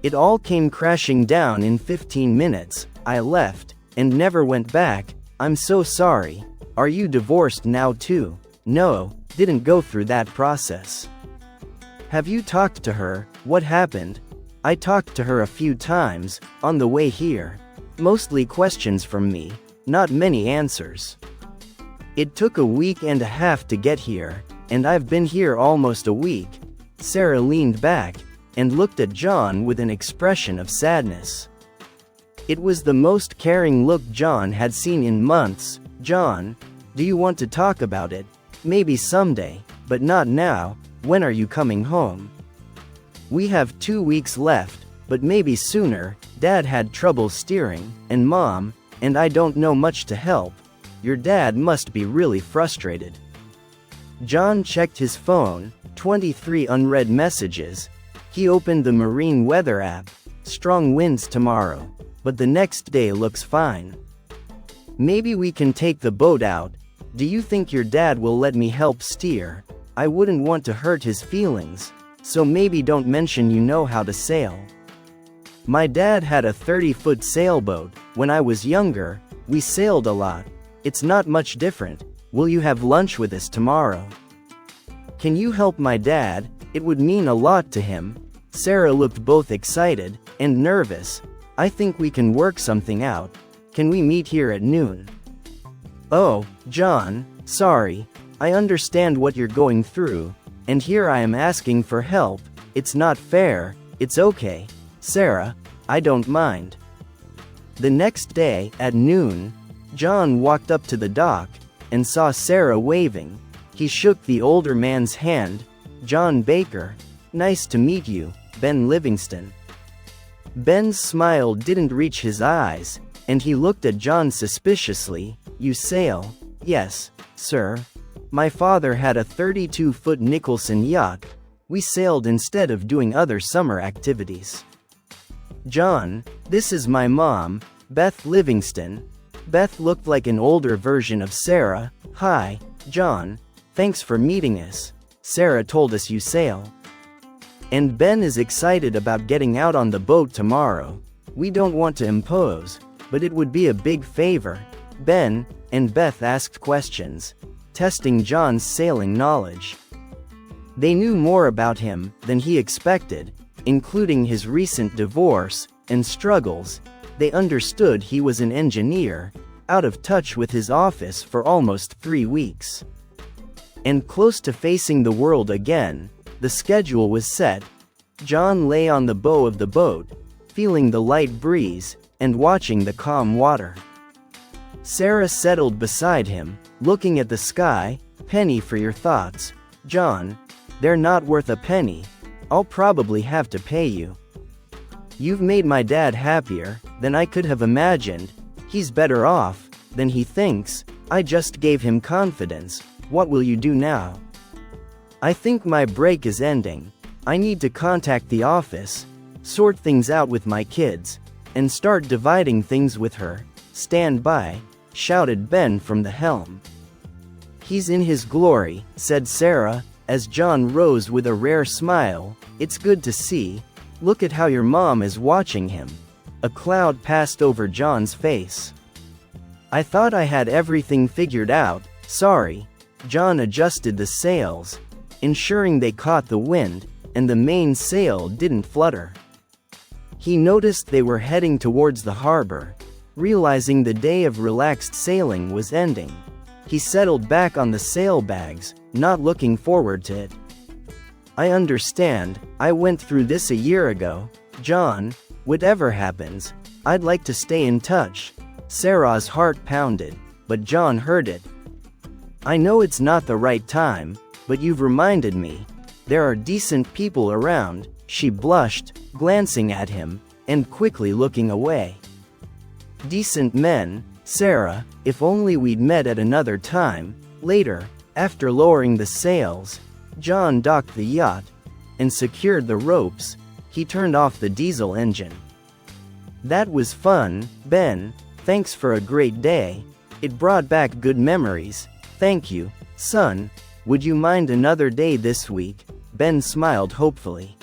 It all came crashing down in 15 minutes. I left, and never went back. I'm so sorry. Are you divorced now too? No, didn't go through that process. Have you talked to her? What happened? I talked to her a few times, on the way here. Mostly questions from me, not many answers. It took a week and a half to get here, and I've been here almost a week. Sarah leaned back, and looked at John with an expression of sadness. It was the most caring look John had seen in months. John, do you want to talk about it? Maybe someday, but not now. When are you coming home? We have 2 weeks left, but maybe sooner. Dad had trouble steering, and Mom, and I don't know much to help. Your dad must be really frustrated. John checked his phone, 23 unread messages. He opened the marine weather app. Strong winds tomorrow, but the next day looks fine. Maybe we can take the boat out. Do you think your dad will let me help steer? I wouldn't want to hurt his feelings, so maybe don't mention you know how to sail. My dad had a 30-foot sailboat. When I was younger, we sailed a lot. It's not much different. Will you have lunch with us tomorrow? Can you help my dad? It would mean a lot to him. Sarah looked both excited and nervous. I think we can work something out. Can we meet here at noon? Oh, John, sorry. I understand what you're going through, and here I am asking for help. It's not fair. It's okay, Sarah. I don't mind. The next day, at noon, John walked up to the dock and saw Sarah waving. He shook the older man's hand. John Baker. Nice to meet you, Ben Livingston. Ben's smile didn't reach his eyes, and he looked at John suspiciously. You sail? Yes, sir. My father had a 32-foot Nicholson yacht. We sailed instead of doing other summer activities. John, this is my mom, Beth Livingston. Beth looked like an older version of Sarah. Hi, John. Thanks for meeting us. Sarah told us you sail. And Ben is excited about getting out on the boat tomorrow. We don't want to impose, but it would be a big favor. Ben and Beth asked questions, testing John's sailing knowledge. They knew more about him than he expected, including his recent divorce and struggles. They understood he was an engineer, out of touch with his office for almost 3 weeks. And close to facing the world again. The schedule was set. John lay on the bow of the boat, feeling the light breeze, and watching the calm water. Sarah settled beside him, looking at the sky. Penny for your thoughts, John. They're not worth a penny. I'll probably have to pay you. You've made my dad happier than I could have imagined. He's better off than he thinks. I just gave him confidence. What will you do now? I think my break is ending. I need to contact the office, sort things out with my kids, and start dividing things with her. Stand by, shouted Ben from the helm. He's in his glory, said Sarah, as John rose with a rare smile. It's good to see. Look at how your mom is watching him. A cloud passed over John's face. I thought I had everything figured out. Sorry. John adjusted the sails, ensuring they caught the wind, and the main sail didn't flutter. He noticed they were heading towards the harbor. Realizing the day of relaxed sailing was ending, he settled back on the sailbags, not looking forward to it. I understand. I went through this a year ago. John, whatever happens, I'd like to stay in touch. Sarah's heart pounded, but John heard it. I know it's not the right time, but you've reminded me. There are decent people around. She blushed, glancing at him, and quickly looking away. Decent men, Sarah, if only we'd met at another time. Later, after lowering the sails, John docked the yacht and secured the ropes. He turned off the diesel engine. That was fun, Ben. Thanks for a great day. It brought back good memories. Thank you, son. Would you mind another day this week? Ben smiled hopefully.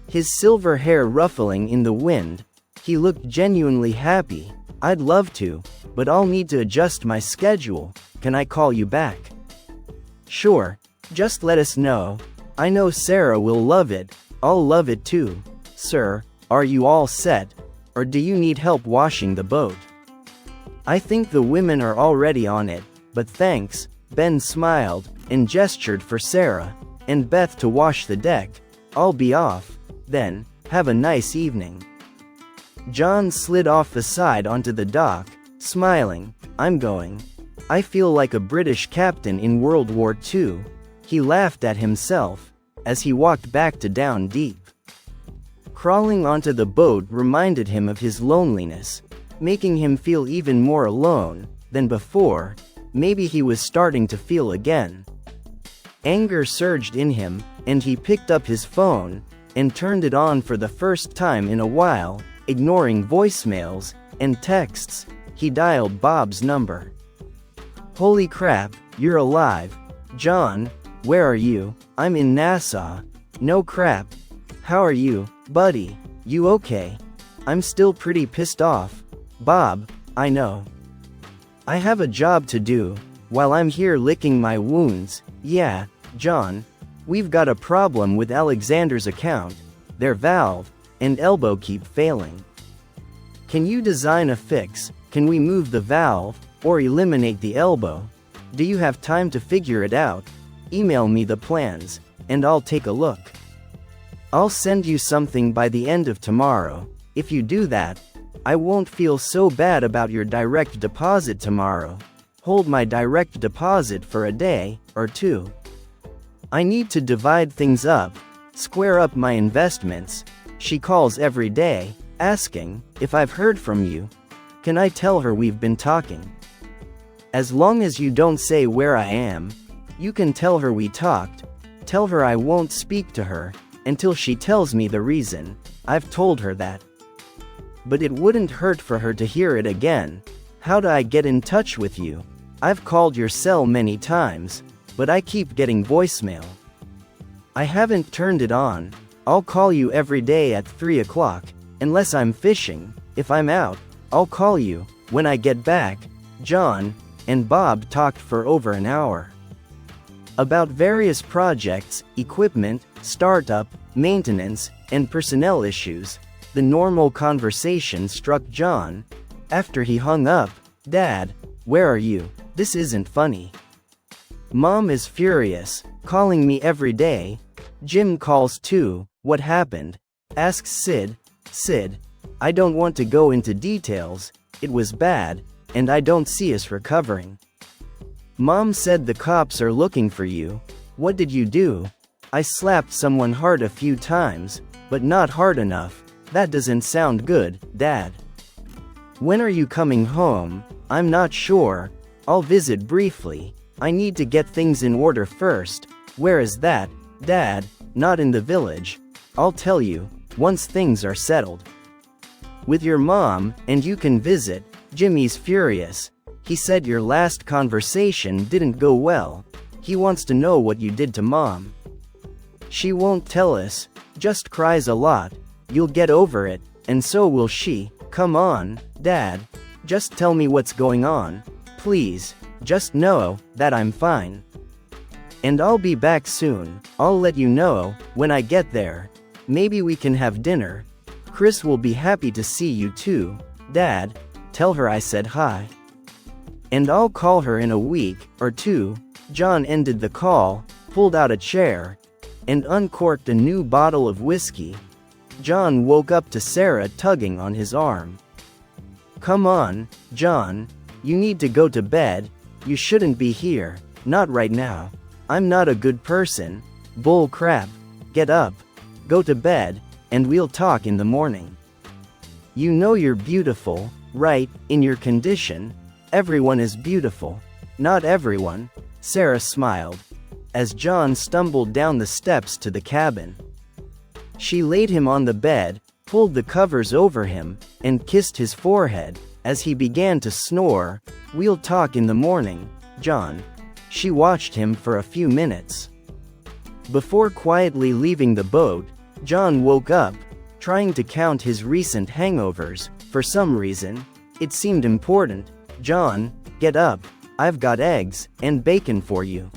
His silver hair ruffling in the wind, he looked genuinely happy. I'd love to, but I'll need to adjust my schedule. Can I call you back? Sure, just let us know. I know Sarah will love it. I'll love it too. Sir, are you all set? Or do you need help washing the boat? I think the women are already on it, but thanks. Ben smiled and gestured for Sarah and Beth to wash the deck. I'll be off, then. Have a nice evening. John slid off the side onto the dock, smiling. I'm going. I feel like a British captain in World War II. He laughed at himself as he walked back to Down Deep. Crawling onto the boat reminded him of his loneliness, making him feel even more alone than before. Maybe he was starting to feel again. Anger surged in him, and he picked up his phone and turned it on for the first time in a while. Ignoring voicemails and texts, he dialed Bob's number. Holy crap, you're alive. John, where are you? I'm in Nassau. No crap. How are you, buddy? You okay? I'm still pretty pissed off. Bob, I know. I have a job to do, while I'm here licking my wounds. Yeah, John. We've got a problem with Alexander's account. Their valve and elbow keep failing. Can you design a fix? Can we move the valve, or eliminate the elbow? Do you have time to figure it out? Email me the plans, and I'll take a look. I'll send you something by the end of tomorrow. If you do that, I won't feel so bad about your direct deposit tomorrow. Hold my direct deposit for a day or two. I need to divide things up, square up my investments. She calls every day, asking if I've heard from you. Can I tell her we've been talking? As long as you don't say where I am, you can tell her we talked. Tell her I won't speak to her until she tells me the reason. I've told her that. But it wouldn't hurt for her to hear it again. How do I get in touch with you? I've called your cell many times, but I keep getting voicemail. I haven't turned it on. I'll call you every day at 3 o'clock, unless I'm fishing. If I'm out, I'll call you when I get back. John and Bob talked for over an hour about various projects, equipment, startup, maintenance, and personnel issues. The normal conversation struck John. After he hung up, "Dad, where are you? This isn't funny. Mom is furious, calling me every day. Jim calls too. What happened?" asks Sid. "Sid, I don't want to go into details. It was bad, and I don't see us recovering. Mom said the cops are looking for you. What did you do?" "I slapped someone hard a few times, but not hard enough." "That doesn't sound good, Dad." "When are you coming home?" "I'm not sure. I'll visit briefly. I need to get things in order first." "Where is that, Dad?" "Not in the village. I'll tell you once things are settled. With your mom, and you can visit." Jimmy's furious. He said your last conversation didn't go well. He wants to know what you did to Mom. "She won't tell us. Just cries a lot. You'll get over it, and so will she." "Come on, Dad. Just tell me what's going on. Please, just know that I'm fine. And I'll be back soon. I'll let you know when I get there. Maybe we can have dinner. Chris will be happy to see you too. Dad, tell her I said hi. And I'll call her in a week or two." John ended the call, pulled out a chair, and uncorked a new bottle of whiskey. John woke up to Sarah tugging on his arm. "Come on, John. You need to go to bed. You shouldn't be here. Not right now. I'm not a good person." "Bull crap. Get up. Go to bed, and we'll talk in the morning. You know you're beautiful, right? In your condition, everyone is beautiful." "Not everyone." Sarah smiled as John stumbled down the steps to the cabin. She laid him on the bed, pulled the covers over him, and kissed his forehead as he began to snore. "We'll talk in the morning, John." She watched him for a few minutes before quietly leaving the boat. John woke up, trying to count his recent hangovers. For some reason, it seemed important. "John, get up. I've got eggs and bacon for you."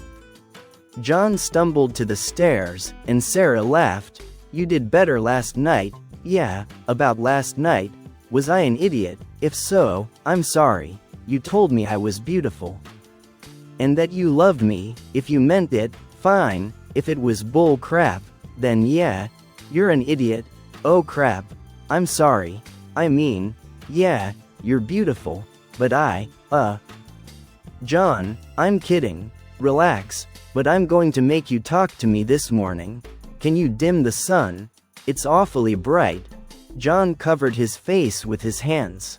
John stumbled to the stairs, and Sarah laughed. "You did better last night." "Yeah, about last night. Was I an idiot? If so, I'm sorry. You told me I was beautiful. And that you loved me. If you meant it, fine. If it was bull crap, then yeah, you're an idiot." "Oh crap. I'm sorry. I mean, yeah, you're beautiful. But John, I'm kidding. Relax. But I'm going to make you talk to me this morning. Can you dim the sun? It's awfully bright." John covered his face with his hands.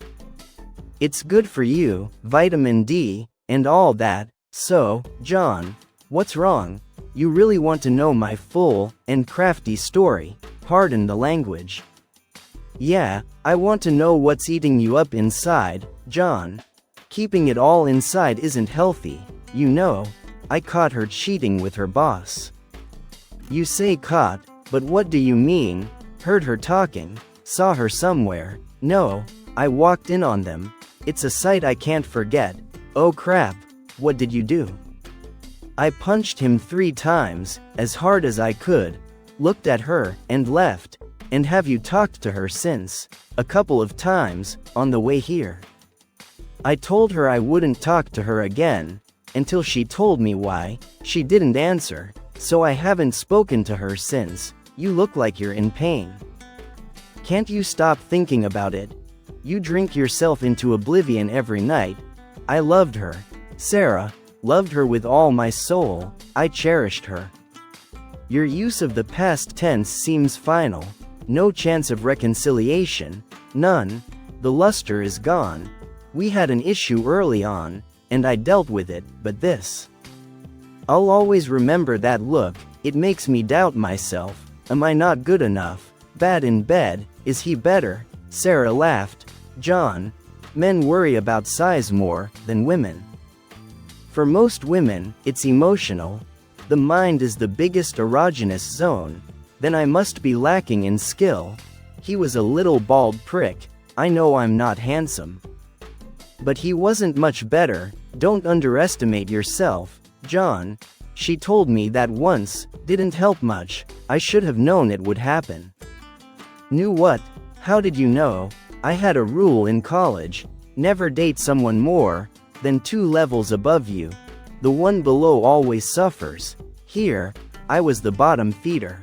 "It's good for you, vitamin D, and all that." "So, John, what's wrong? You really want to know my full and crafty story? Pardon the language." "Yeah, I want to know what's eating you up inside, John. Keeping it all inside isn't healthy, you know. I caught her cheating with her boss." "You say caught, but what do you mean?" "Heard her talking. Saw her somewhere." "No, I walked in on them. It's a sight I can't forget." "Oh crap. What did you do?" "I punched him 3 times, as hard as I could, looked at her, and left." "And have you talked to her since?" "A couple of times, on the way here." I told her I wouldn't talk to her again, until she told me why. She didn't answer, so I haven't spoken to her since. You look like you're in pain. Can't you stop thinking about it? You drink yourself into oblivion every night. I loved her. Sarah, loved her with all my soul. I cherished her. Your use of the past tense seems final. No chance of reconciliation. None. The luster is gone. We had an issue early on, and I dealt with it, but this. I'll always remember that look. It makes me doubt myself. Am I not good enough? Bad in bed? Is he better? Sarah laughed. John, men worry about size more than women. For most women, it's emotional. The mind is the biggest erogenous zone. Then I must be lacking in skill. He was a little bald prick. I know I'm not handsome. But he wasn't much better. Don't underestimate yourself, John. She told me that once. Didn't help much. I should have known it would happen. Knew what? How did you know? I had a rule in college. Never date someone more than 2 levels above you. The one below always suffers. Here, I was the bottom feeder.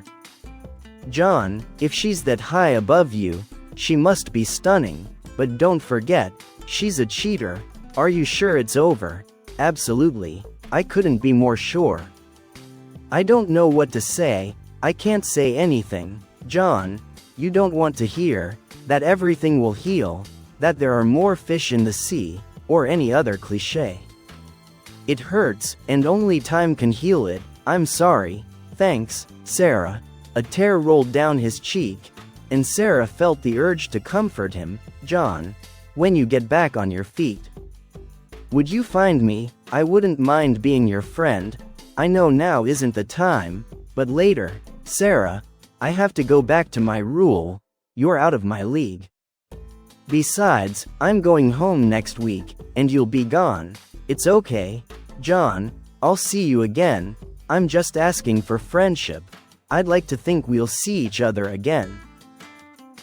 John, if she's that high above you, she must be stunning. But don't forget, she's a cheater. Are you sure it's over? Absolutely. I couldn't be more sure. I don't know what to say. I can't say anything. John, you don't want to hear that everything will heal, that there are more fish in the sea, or any other cliché. It hurts, and only time can heal it. I'm sorry. Thanks, Sarah. A tear rolled down his cheek, and Sarah felt the urge to comfort him. John, when you get back on your feet, would you find me? I wouldn't mind being your friend. I know now isn't the time, but later. Sarah, I have to go back to my rule. You're out of my league. Besides, I'm going home next week, and you'll be gone. It's okay. John, I'll see you again. I'm just asking for friendship. I'd like to think we'll see each other again.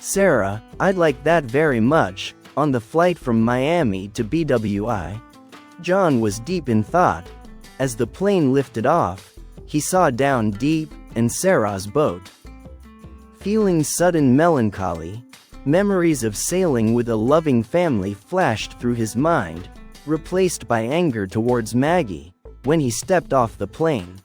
Sarah, I'd like that very much. On the flight from Miami to BWI. John was deep in thought. As the plane lifted off, he saw down deep in Sarah's boat. Feeling sudden melancholy, memories of sailing with a loving family flashed through his mind, replaced by anger towards Maggie, when he stepped off the plane.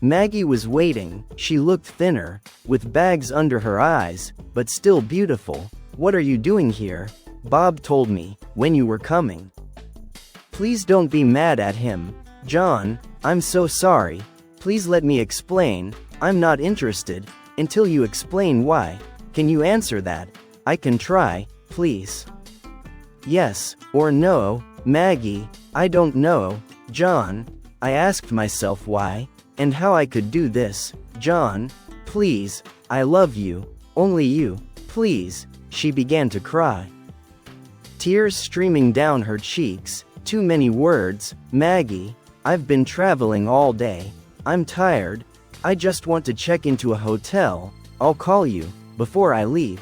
Maggie was waiting. She looked thinner, with bags under her eyes, but still beautiful. What are you doing here? Bob told me when you were coming. Please don't be mad at him. John, I'm so sorry. Please let me explain. I'm not interested until you explain why. Can you answer that? I can try, please. Yes or no, Maggie, I don't know. John, I asked myself why and how I could do this. John, please, I love you. Only you, please. She began to cry. Tears streaming down her cheeks. Too many words. Maggie, I've been traveling all day. I'm tired. I just want to check into a hotel. I'll call you before I leave.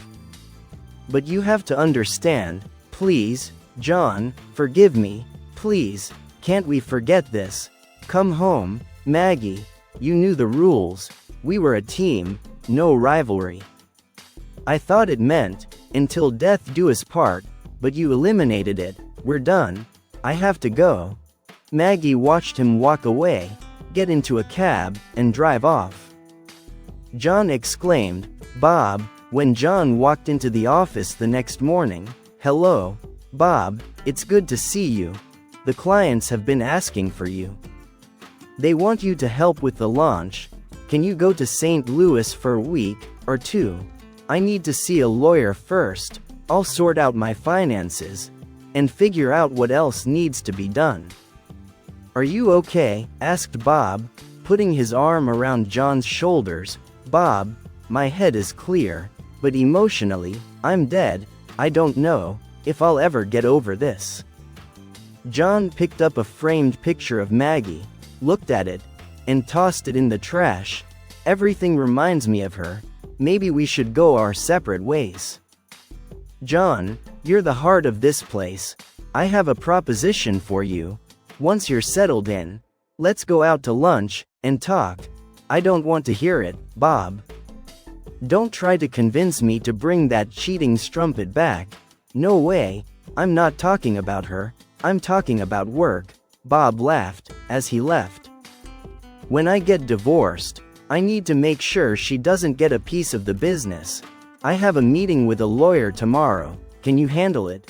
But you have to understand. Please, John, forgive me. Please, can't we forget this? Come home. Maggie, you knew the rules. We were a team, no rivalry. I thought it meant, until death do us part, but you eliminated it. We're done. I have to go. Maggie watched him walk away, get into a cab, and drive off. John exclaimed, Bob, when John walked into the office the next morning. Hello, Bob, it's good to see you. The clients have been asking for you. They want you to help with the launch. Can you go to St. Louis for a week or 2? I need to see a lawyer first. I'll sort out my finances and figure out what else needs to be done. Are you okay? Asked Bob, putting his arm around John's shoulders. Bob, my head is clear, but emotionally, I'm dead. I don't know if I'll ever get over this. John picked up a framed picture of Maggie, looked at it, and tossed it in the trash. Everything reminds me of her. Maybe we should go our separate ways. John, you're the heart of this place. I have a proposition for you. Once you're settled in, let's go out to lunch and talk. I don't want to hear it, Bob. Don't try to convince me to bring that cheating strumpet back. No way, I'm not talking about her, I'm talking about work. Bob laughed as he left. When I get divorced, I need to make sure she doesn't get a piece of the business. I have a meeting with a lawyer tomorrow. Can you handle it?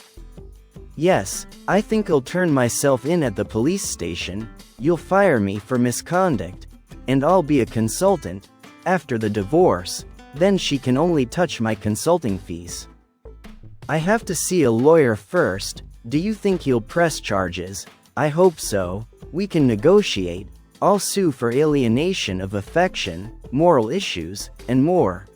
Yes, I think I'll turn myself in at the police station. You'll fire me for misconduct, and I'll be a consultant. After the divorce, then she can only touch my consulting fees. I have to see a lawyer first. Do you think he'll press charges? I hope so. We can negotiate. I'll sue for alienation of affection, moral issues, and more.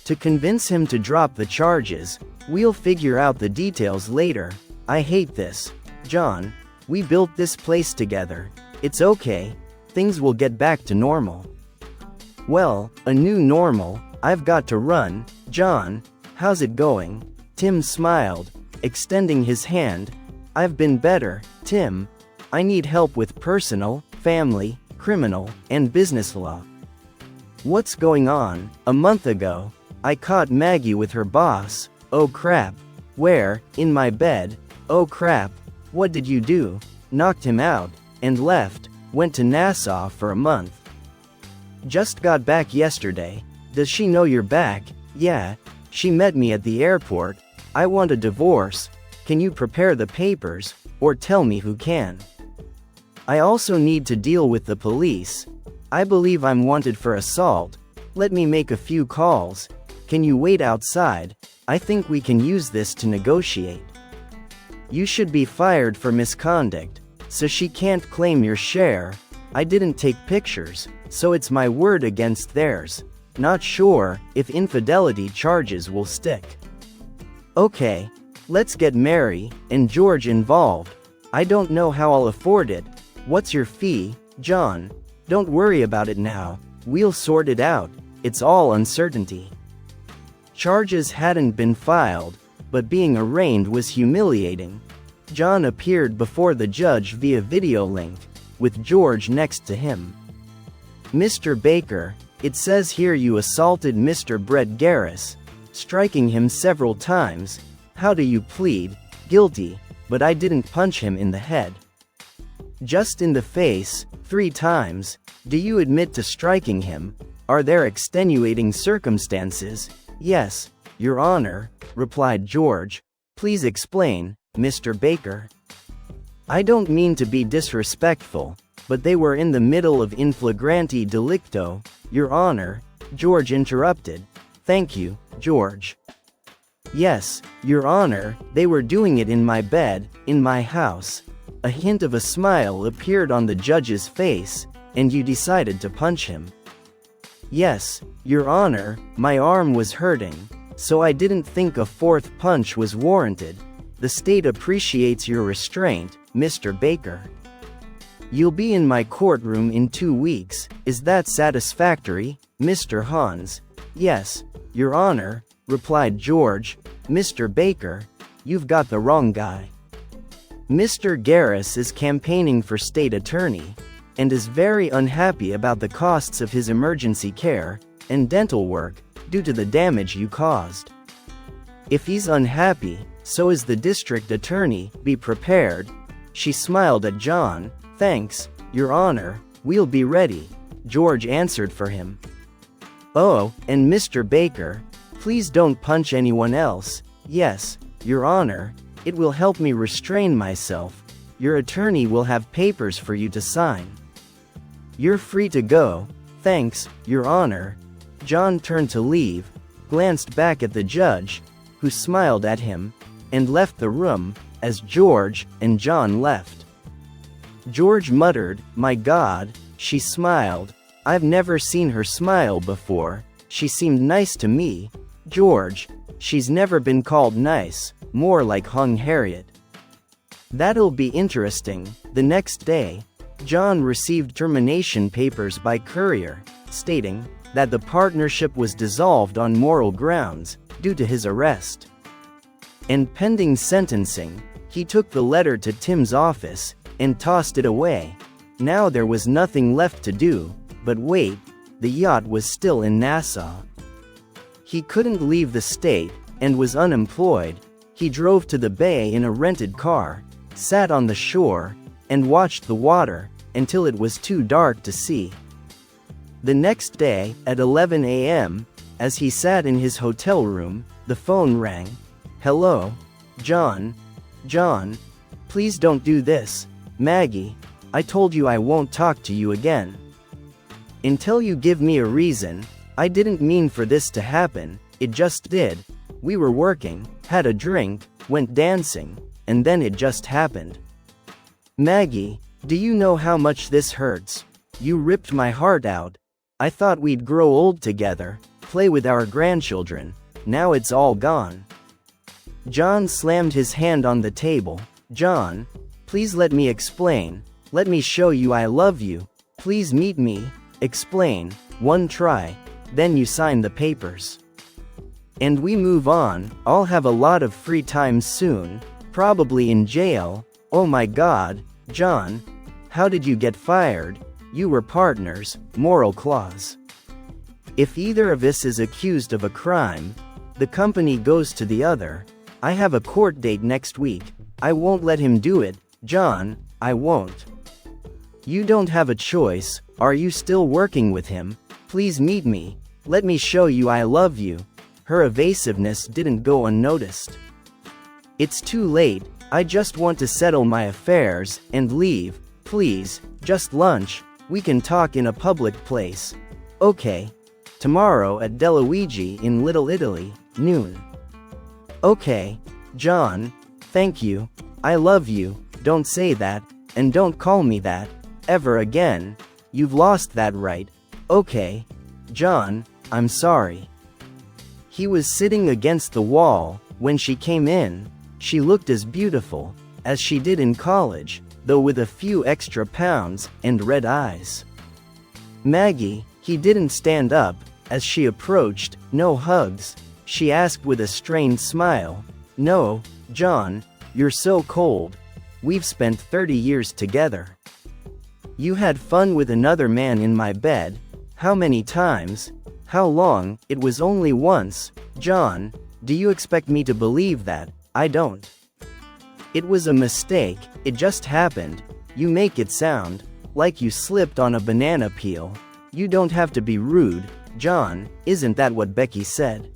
To convince him to drop the charges, we'll figure out the details later. I hate this. John, we built this place together. It's okay. Things will get back to normal. Well, a new normal. I've got to run. John, how's it going? Tim smiled, extending his hand. I've been better, Tim. I need help with personal, family, criminal, and business law. What's going on? A month ago, I caught Maggie with her boss. Oh crap. Where? In my bed. Oh crap. What did you do? Knocked him out, and left. Went to Nassau for a month. Just got back yesterday. Does she know you're back? Yeah. She met me at the airport. I want a divorce. Can you prepare the papers, or tell me who can? I also need to deal with the police. I believe I'm wanted for assault. Let me make a few calls. Can you wait outside? I think we can use this to negotiate. You should be fired for misconduct, so she can't claim your share. I didn't take pictures, so it's my word against theirs. Not sure if infidelity charges will stick. Okay, let's get Mary and George involved. I don't know how I'll afford it. What's your fee, John? Don't worry about it now. We'll sort it out. It's all uncertainty. Charges hadn't been filed, but being arraigned was humiliating. John appeared before the judge via video link, with George next to him. Mr. Baker, it says here you assaulted Mr. Brett Garris, striking him several times. How do you plead? Guilty, but I didn't punch him in the head. Just in the face, 3 times. Do you admit to striking him? Are there extenuating circumstances? Yes, Your Honor, replied George. Please explain, Mr. Baker. I don't mean to be disrespectful, but they were in the middle of in flagrante delicto, Your Honor, George interrupted. Thank you, George. Yes, Your Honor, they were doing it in my bed, in my house. A hint of a smile appeared on the judge's face, and you decided to punch him. Yes, Your Honor, my arm was hurting, so I didn't think a 4th punch was warranted. The state appreciates your restraint, Mr. Baker. You'll be in my courtroom in 2 weeks. Is that satisfactory, Mr. Hans? Yes, Your Honor, replied George. Mr. Baker, you've got the wrong guy. Mr. Garris is campaigning for state attorney, and is very unhappy about the costs of his emergency care and dental work due to the damage you caused. If he's unhappy, so is the district attorney. Be prepared. She smiled at John. Thanks, Your Honor, we'll be ready, George answered for him. Oh, and Mr. Baker, please don't punch anyone else. Yes, Your Honor, it will help me restrain myself. Your attorney will have papers for you to sign. You're free to go. Thanks, Your Honor. John turned to leave, glanced back at the judge, who smiled at him, and left the room, as George and John left. George muttered, "My God," she smiled. I've never seen her smile before. She seemed nice to me. George, she's never been called nice, more like hung Harriet. That'll be interesting. The next day, John received termination papers by courier, stating that the partnership was dissolved on moral grounds, due to his arrest. And pending sentencing, He took the letter to Tim's office and tossed it away. Now there was nothing left to do, but wait. The yacht was still in Nassau. He couldn't leave the state and was unemployed. He drove to the bay in a rented car, sat on the shore, and watched the water until it was too dark to see. The next day, at 11 a.m., as he sat in his hotel room, the phone rang. "Hello? John? John? Please don't do this. Maggie, I told you I won't talk to you again. Until you give me a reason. I didn't mean for this to happen, it just did. We were working, had a drink, went dancing, and then it just happened. Maggie, do you know how much this hurts? You ripped my heart out. I thought we'd grow old together, play with our grandchildren. Now it's all gone." John slammed his hand on the table. "John, please let me explain. Let me show you I love you. Please meet me. Explain. One try. Then you sign the papers. And we move on. I'll have a lot of free time soon. Probably in jail. Oh my God, John. How did you get fired? You were partners. Moral clause. If either of us is accused of a crime, the company goes to the other. I have a court date next week. I won't let him do it, John. I won't. You don't have a choice. Are you still working with him? Please meet me. Let me show you I love you." Her evasiveness didn't go unnoticed. "It's too late. I just want to settle my affairs and leave. Please, just lunch. We can talk in a public place. Okay. Tomorrow at Deluigi in Little Italy, noon." "Okay. John, thank you. I love you. Don't say that, and don't call me that, ever again. You've lost that right. Okay. John, I'm sorry." He was sitting against the wall when she came in. She looked as beautiful as she did in college, though with a few extra pounds and red eyes. "Maggie," he didn't stand up as she approached. "No hugs?" she asked with a strained smile. "No, John, you're so cold. We've spent 30 years together. You had fun with another man in my bed. How many times? How long?" "It was only once, John. Do you expect me to believe that? I don't. It was a mistake, it just happened. You make it sound like you slipped on a banana peel. You don't have to be rude, John. Isn't that what Becky said?"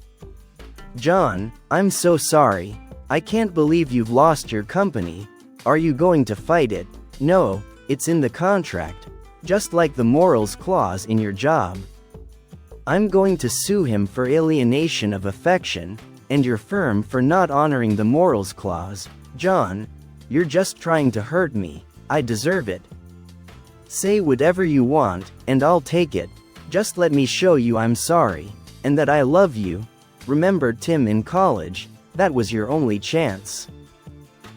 "John, I'm so sorry. I can't believe you've lost your company. Are you going to fight it?" "No, it's in the contract. Just like the morals clause in your job. I'm going to sue him for alienation of affection, and your firm for not honoring the morals clause. John, you're just trying to hurt me. I deserve it. Say whatever you want, and I'll take it. Just let me show you I'm sorry, and that I love you. Remember Tim in college? That was your only chance.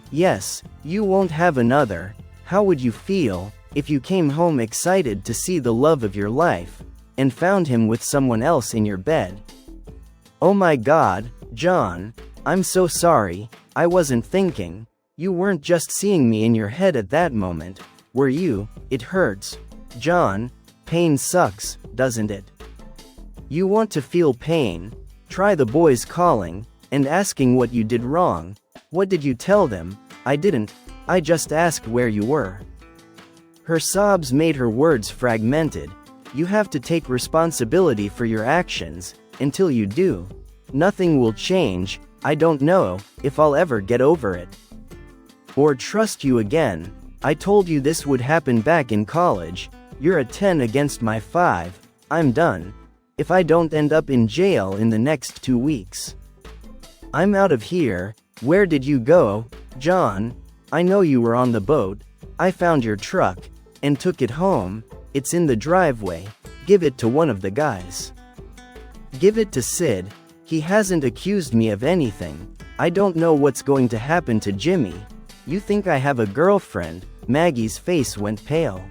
Yes, you won't have another. How would you feel if you came home excited to see the love of your life, and found him with someone else in your bed?" "Oh my God, John, I'm so sorry. I wasn't thinking. You weren't just seeing me in your head at that moment, were you? It hurts. John, pain sucks, doesn't it? You want to feel pain? Try the boys calling and asking what you did wrong. What did you tell them?" "I didn't. I just asked where you were." Her sobs made her words fragmented. "You have to take responsibility for your actions. Until you do, nothing will change. I don't know if I'll ever get over it. Or trust you again. I told you this would happen back in college. You're a 10 against my 5. I'm done. If I don't end up in jail in the next 2 weeks. I'm out of here." "Where did you go, John? I know you were on the boat. I found your truck and took it home. It's in the driveway. Give it to one of the guys. Give it to Sid. He hasn't accused me of anything. I don't know what's going to happen to Jimmy. You think I have a girlfriend?" Maggie's face went pale.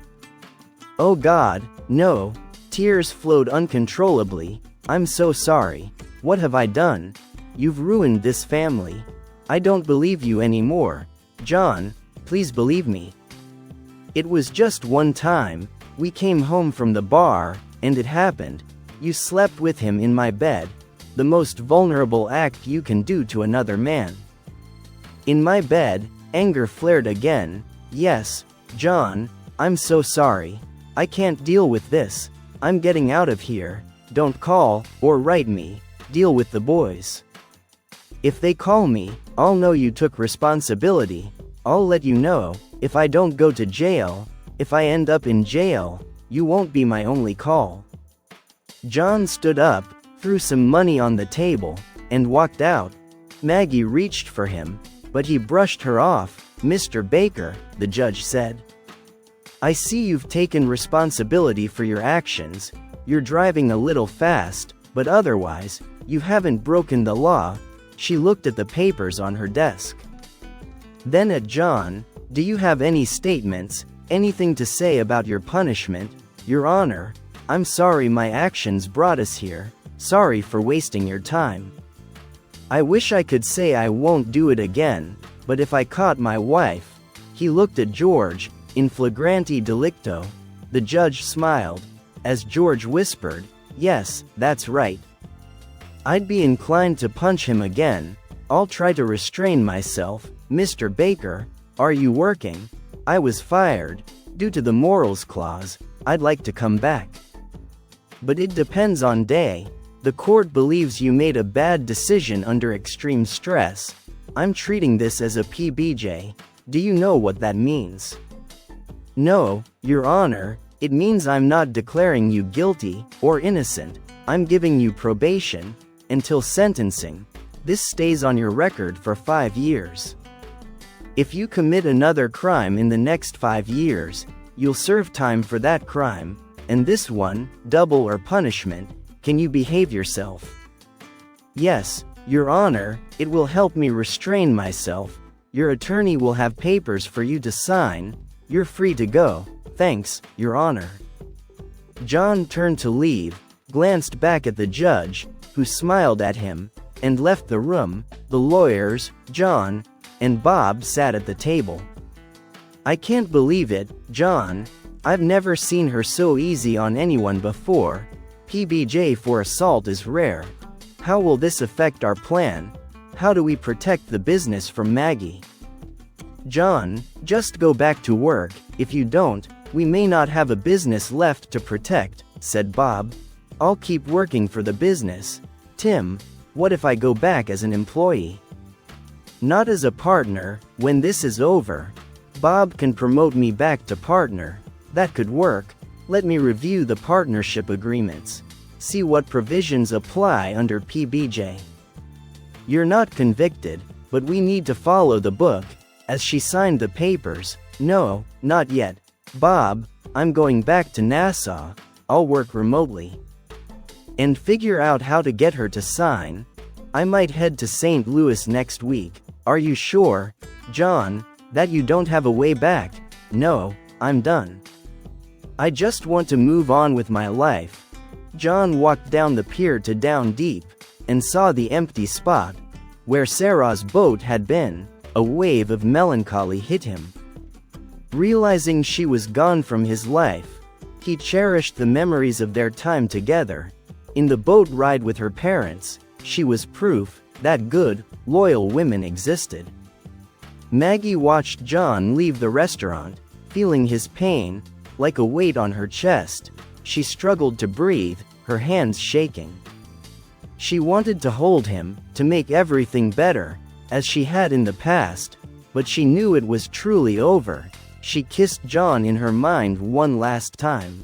"Oh God, no." Tears flowed uncontrollably. "I'm so sorry. What have I done? You've ruined this family. I don't believe you anymore. John, please believe me. It was just one time, we came home from the bar, and it happened. You slept with him in my bed. The most vulnerable act you can do to another man. In my bed, anger flared again. Yes, John, I'm so sorry. I can't deal with this. I'm getting out of here. Don't call, or write me. Deal with the boys. If they call me, I'll know you took responsibility. I'll let you know. If I don't go to jail, if I end up in jail, you won't be my only call. John stood up, threw some money on the table, and walked out. Maggie reached for him, but he brushed her off. Mr. Baker, the judge said. I see you've taken responsibility for your actions. You're driving a little fast, but otherwise, you haven't broken the law. She looked at the papers on her desk. Then at John, do you have any statements, anything to say about your punishment? Your Honor, I'm sorry my actions brought us here. Sorry for wasting your time. I wish I could say I won't do it again, but if I caught my wife. He looked at George, in flagrante delicto. The judge smiled, as George whispered, yes, that's right. I'd be inclined to punch him again. I'll try to restrain myself. Mr. Baker, are you working? I was fired. Due to the morals clause, I'd like to come back. But it depends on day. The court believes you made a bad decision under extreme stress. I'm treating this as a PBJ. Do you know what that means? No, Your Honor, it means I'm not declaring you guilty or innocent. I'm giving you probation until sentencing. This stays on your record for 5 years. If you commit another crime in the next 5 years, you'll serve time for that crime, and this one, double or punishment. Can you behave yourself? Yes, Your Honor, it will help me restrain myself. Your attorney will have papers for you to sign. You're free to go. Thanks, Your Honor. John turned to leave, glanced back at the judge, who smiled at him, and left the room. The lawyers, John, and Bob sat at the table. I can't believe it, John. I've never seen her so easy on anyone before. PBJ for assault is rare. How will this affect our plan? How do we protect the business from Maggie? John, just go back to work. If you don't, we may not have a business left to protect, said Bob. I'll keep working for the business. Tim, what if I go back as an employee? Not as a partner. When this is over, Bob can promote me back to partner. That could work. Let me review the partnership agreements. See what provisions apply under PBJ. You're not convicted, but we need to follow the book. As she signed the papers, no, not yet. Bob, I'm going back to Nassau. I'll work remotely. And figure out how to get her to sign. I might head to St. Louis next week. Are you sure, John, that you don't have a way back? No, I'm done. I just want to move on with my life. John walked down the pier to Down Deep, and saw the empty spot, where Sarah's boat had been. A wave of melancholy hit him. Realizing she was gone from his life, he cherished the memories of their time together. In the boat ride with her parents, she was proof that good, loyal women existed. Maggie watched John leave the restaurant, feeling his pain, like a weight on her chest. She struggled to breathe, her hands shaking. She wanted to hold him, to make everything better, as she had in the past, but she knew it was truly over. She kissed John in her mind one last time.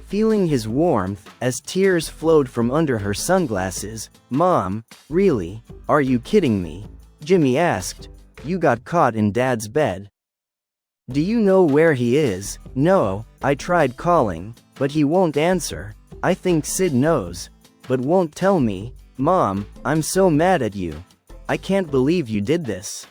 Feeling his warmth, as tears flowed from under her sunglasses. Mom, really? Are you kidding me? Jimmy asked. You got caught in Dad's bed. Do you know where he is? No, I tried calling, but he won't answer. I think Sid knows, but won't tell me. Mom, I'm so mad at you. I can't believe you did this.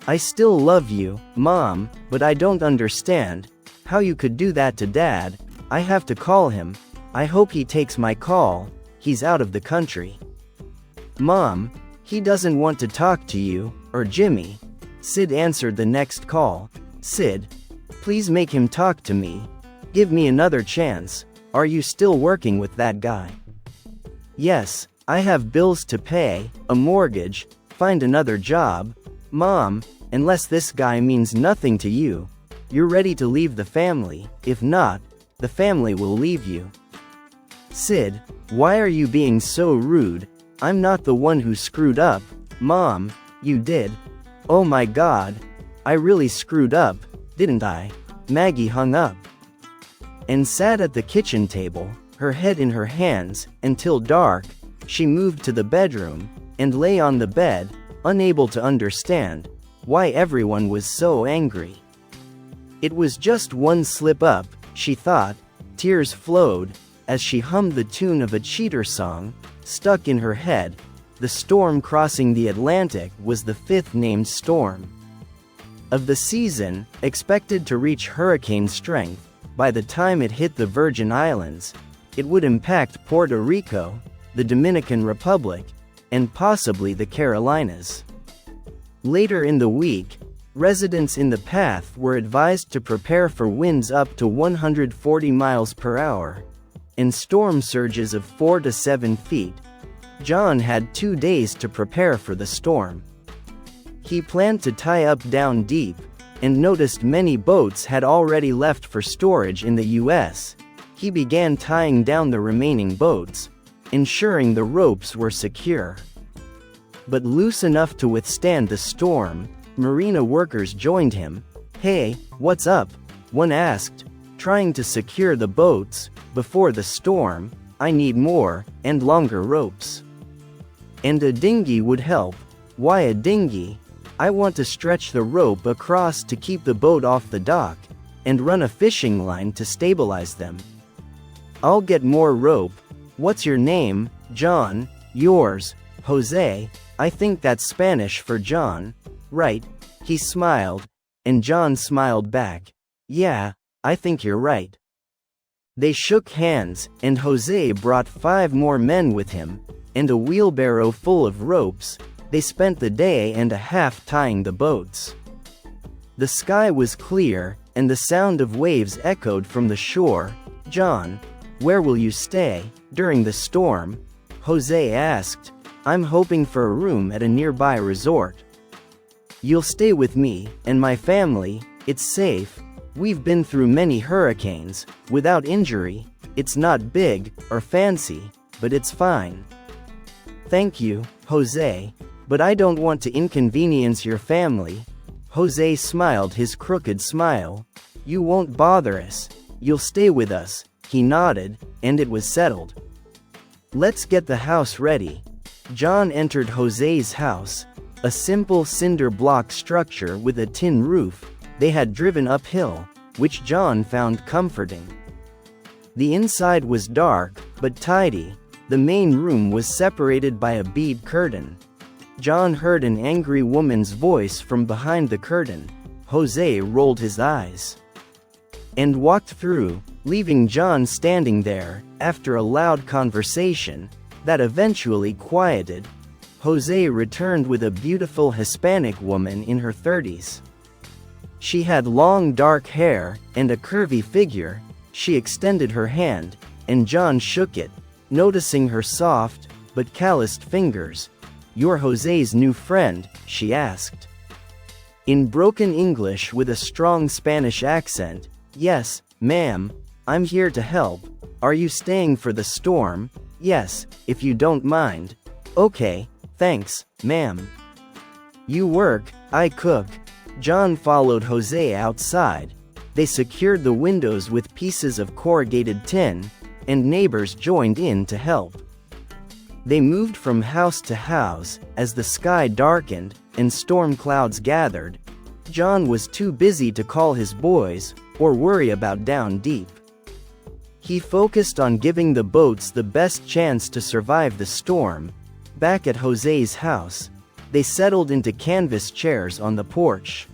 I still love you, Mom, but I don't understand how you could do that to Dad. I have to call him. I hope he takes my call. He's out of the country. Mom, he doesn't want to talk to you, or Jimmy. Sid answered the next call. Sid, please make him talk to me. Give me another chance. Are you still working with that guy? Yes, I have bills to pay, a mortgage, find another job. Mom, unless this guy means nothing to you, you're ready to leave the family. If not, the family will leave you. Sid, why are you being so rude? I'm not the one who screwed up. Mom, you did. Oh my God, I really screwed up, didn't I? Maggie hung up and sat at the kitchen table, her head in her hands, until dark. She moved to the bedroom and lay on the bed, unable to understand why everyone was so angry. It was just one slip up, she thought. Tears flowed as she hummed the tune of a cheater song, stuck in her head. The storm crossing the Atlantic was the fifth named storm of the season, expected to reach hurricane strength. By the time it hit the Virgin Islands, it would impact Puerto Rico, the Dominican Republic, and possibly the Carolinas. Later in the week, residents in the path were advised to prepare for winds up to 140 miles per hour and storm surges of 4 to 7 feet. John had 2 days to prepare for the storm. He planned to tie up down deep, and noticed many boats had already left for storage in the U.S. He began tying down the remaining boats, ensuring the ropes were secure but loose enough to withstand the storm. Marina workers joined him. Hey, what's up? One asked, trying to secure the boats. Before the storm, I need more and longer ropes. And a dinghy would help. Why a dinghy? I want to stretch the rope across to keep the boat off the dock, and run a fishing line to stabilize them. I'll get more rope. What's your name? John. Yours? Jose. I think that's Spanish for John, right? He smiled, and John smiled back. Yeah, I think you're right. They shook hands, and Jose brought 5 more men with him, and a wheelbarrow full of ropes. They spent the day and a half tying the boats. The sky was clear, and the sound of waves echoed from the shore. John, where will you stay during the storm? Jose asked. I'm hoping for a room at a nearby resort. You'll stay with me and my family. It's safe. We've been through many hurricanes, without injury. It's not big or fancy, but it's fine. Thank you, Jose, but I don't want to inconvenience your family. Jose smiled his crooked smile. You won't bother us. You'll stay with us. He nodded, and it was settled. Let's get the house ready. John entered Jose's house, a simple cinder block structure with a tin roof. They had driven uphill, which John found comforting. The inside was dark, but tidy. The main room was separated by a bead curtain. John heard an angry woman's voice from behind the curtain. Jose rolled his eyes and walked through, leaving John standing there. After a loud conversation that eventually quieted, Jose returned with a beautiful Hispanic woman in her 30s. She had long dark hair and a curvy figure. She extended her hand, and John shook it, noticing her soft but calloused fingers. You're Jose's new friend? She asked. In broken English with a strong Spanish accent. Yes, ma'am. I'm here to help. Are you staying for the storm? Yes, if you don't mind. Okay, thanks, ma'am. You work, I cook. John followed Jose outside. They secured the windows with pieces of corrugated tin, and neighbors joined in to help. They moved from house to house as the sky darkened and storm clouds gathered. John was too busy to call his boys or worry about down deep. He focused on giving the boats the best chance to survive the storm. Back at Jose's house, they settled into canvas chairs on the porch.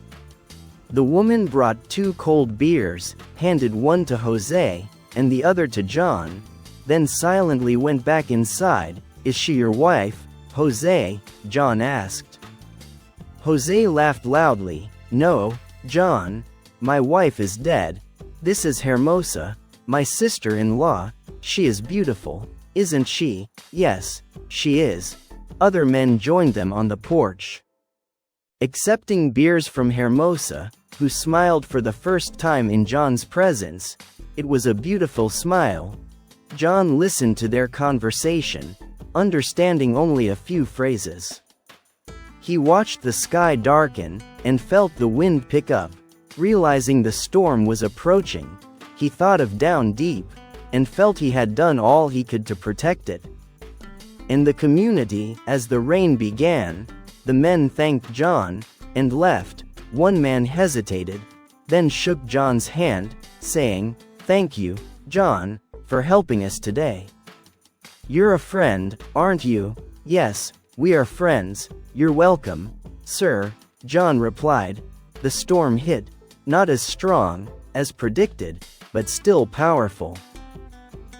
The woman brought 2 cold beers, handed one to Jose, and the other to John, then silently went back inside. Is she your wife, Jose? John asked. Jose laughed loudly. No, John. My wife is dead. This is Hermosa, my sister-in-law. She is beautiful, isn't she? Yes, she is. Other men joined them on the porch. Accepting beers from Hermosa, who smiled for the first time in John's presence. It was a beautiful smile. John listened to their conversation, understanding only a few phrases. He watched the sky darken, and felt the wind pick up. Realizing the storm was approaching, he thought of Down Deep, and felt he had done all he could to protect it. In the community, as the rain began, the men thanked John, and left. One man hesitated, then shook John's hand, saying, "Thank you, John, for helping us today." "You're a friend, aren't you?" "Yes, we are friends. You're welcome, sir," John replied. The storm hit, not as strong as predicted, but still powerful.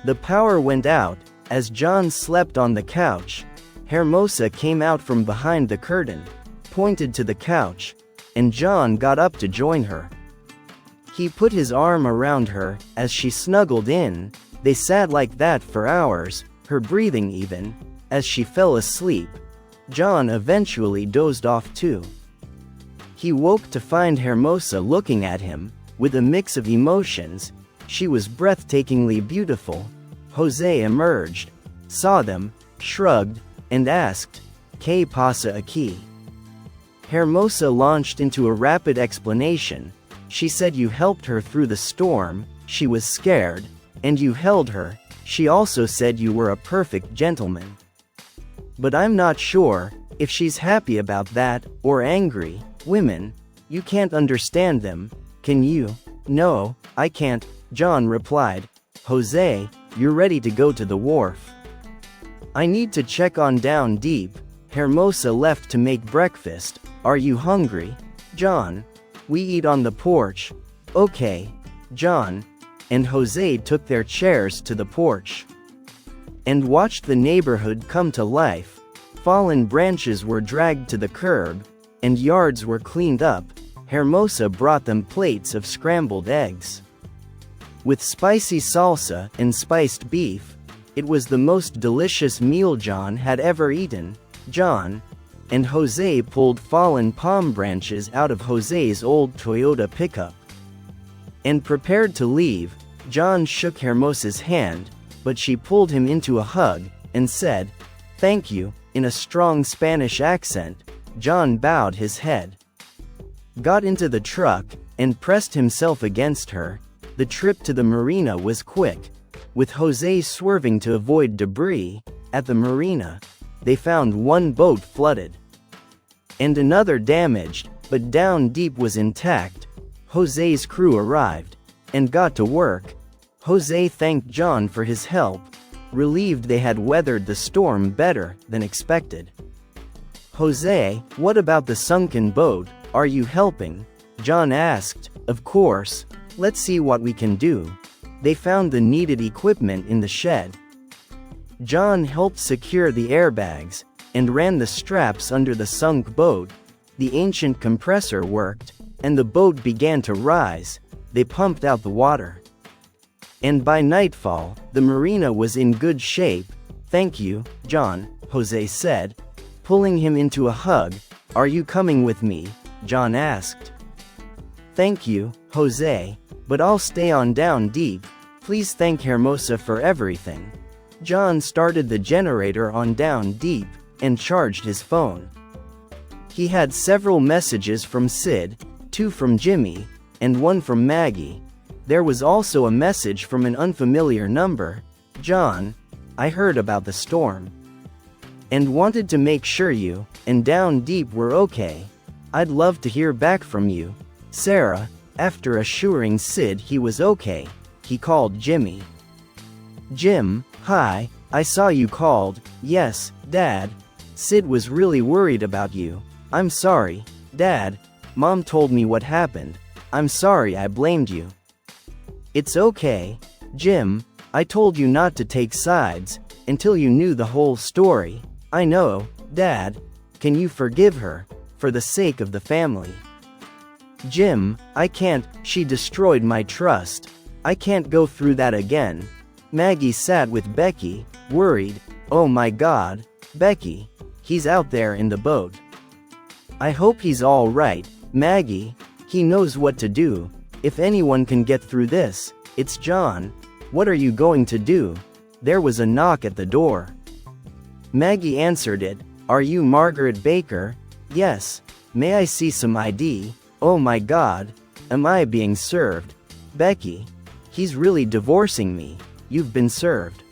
The power went out as John slept on the couch. Hermosa came out from behind the curtain, pointed to the couch, and John got up to join her. He put his arm around her as she snuggled in. They sat like that for hours, her breathing even, as she fell asleep. John eventually dozed off too. He woke to find Hermosa looking at him, with a mix of emotions. She was breathtakingly beautiful. Jose emerged, saw them, shrugged, and asked, "¿Qué pasa aquí?" Hermosa launched into a rapid explanation. She said you helped her through the storm, she was scared, and you held her. She also said you were a perfect gentleman. But I'm not sure if she's happy about that, or angry. Women, you can't understand them, can you? No, I can't, John replied. Jose, you're ready to go to the wharf. I need to check on Down Deep. Hermosa left to make breakfast. Are you hungry? John, we eat on the porch. Okay, John. And Jose took their chairs to the porch and watched the neighborhood come to life. Fallen branches were dragged to the curb, and yards were cleaned up. Hermosa brought them plates of scrambled eggs with spicy salsa and spiced beef. It was the most delicious meal John had ever eaten. John and Jose pulled fallen palm branches out of Jose's old Toyota pickup and prepared to leave. John shook Hermosa's hand, but she pulled him into a hug and said, "Thank you," in a strong Spanish accent. John bowed his head, got into the truck, and pressed himself against her. The trip to the marina was quick, with Jose swerving to avoid debris. At the marina, they found one boat flooded and another damaged, but Down Deep was intact. Jose's crew arrived and got to work. Jose thanked John for his help, relieved they had weathered the storm better than expected. Jose, what about the sunken boat? Are you helping? John asked. Of course. Let's see what we can do. They found the needed equipment in the shed. John helped secure the airbags and ran the straps under the sunk boat. The ancient compressor worked, and the boat began to rise. They pumped out the water, and by nightfall, the marina was in good shape. Thank you, John, Jose said, pulling him into a hug. Are you coming with me? John asked. Thank you, Jose, but I'll stay on Down Deep. Please thank Hermosa for everything. John started the generator on Down Deep and charged his phone. He had several messages from Sid, 2 from Jimmy, and 1 from Maggie. There was also a message from an unfamiliar number. John, I heard about the storm and wanted to make sure you and Down Deep were okay. I'd love to hear back from you. Sarah, after assuring Sid he was okay, he called Jimmy. Jim, hi, I saw you called. Yes, Dad. Sid was really worried about you. I'm sorry, Dad. Mom told me what happened. I'm sorry I blamed you. It's okay, Jim. I told you not to take sides until you knew the whole story. I know, Dad. Can you forgive her for the sake of the family. Jim, I can't, she destroyed my trust. I can't go through that again. Maggie sat with Becky, worried. Oh my God, Becky. He's out there in the boat. I hope he's all right, Maggie. He knows what to do. If anyone can get through this, it's John. What are you going to do? There was a knock at the door. Maggie answered it. Are you Margaret Baker? Yes. May I see some ID? Oh my God. Am I being served? Becky. He's really divorcing me. You've been served.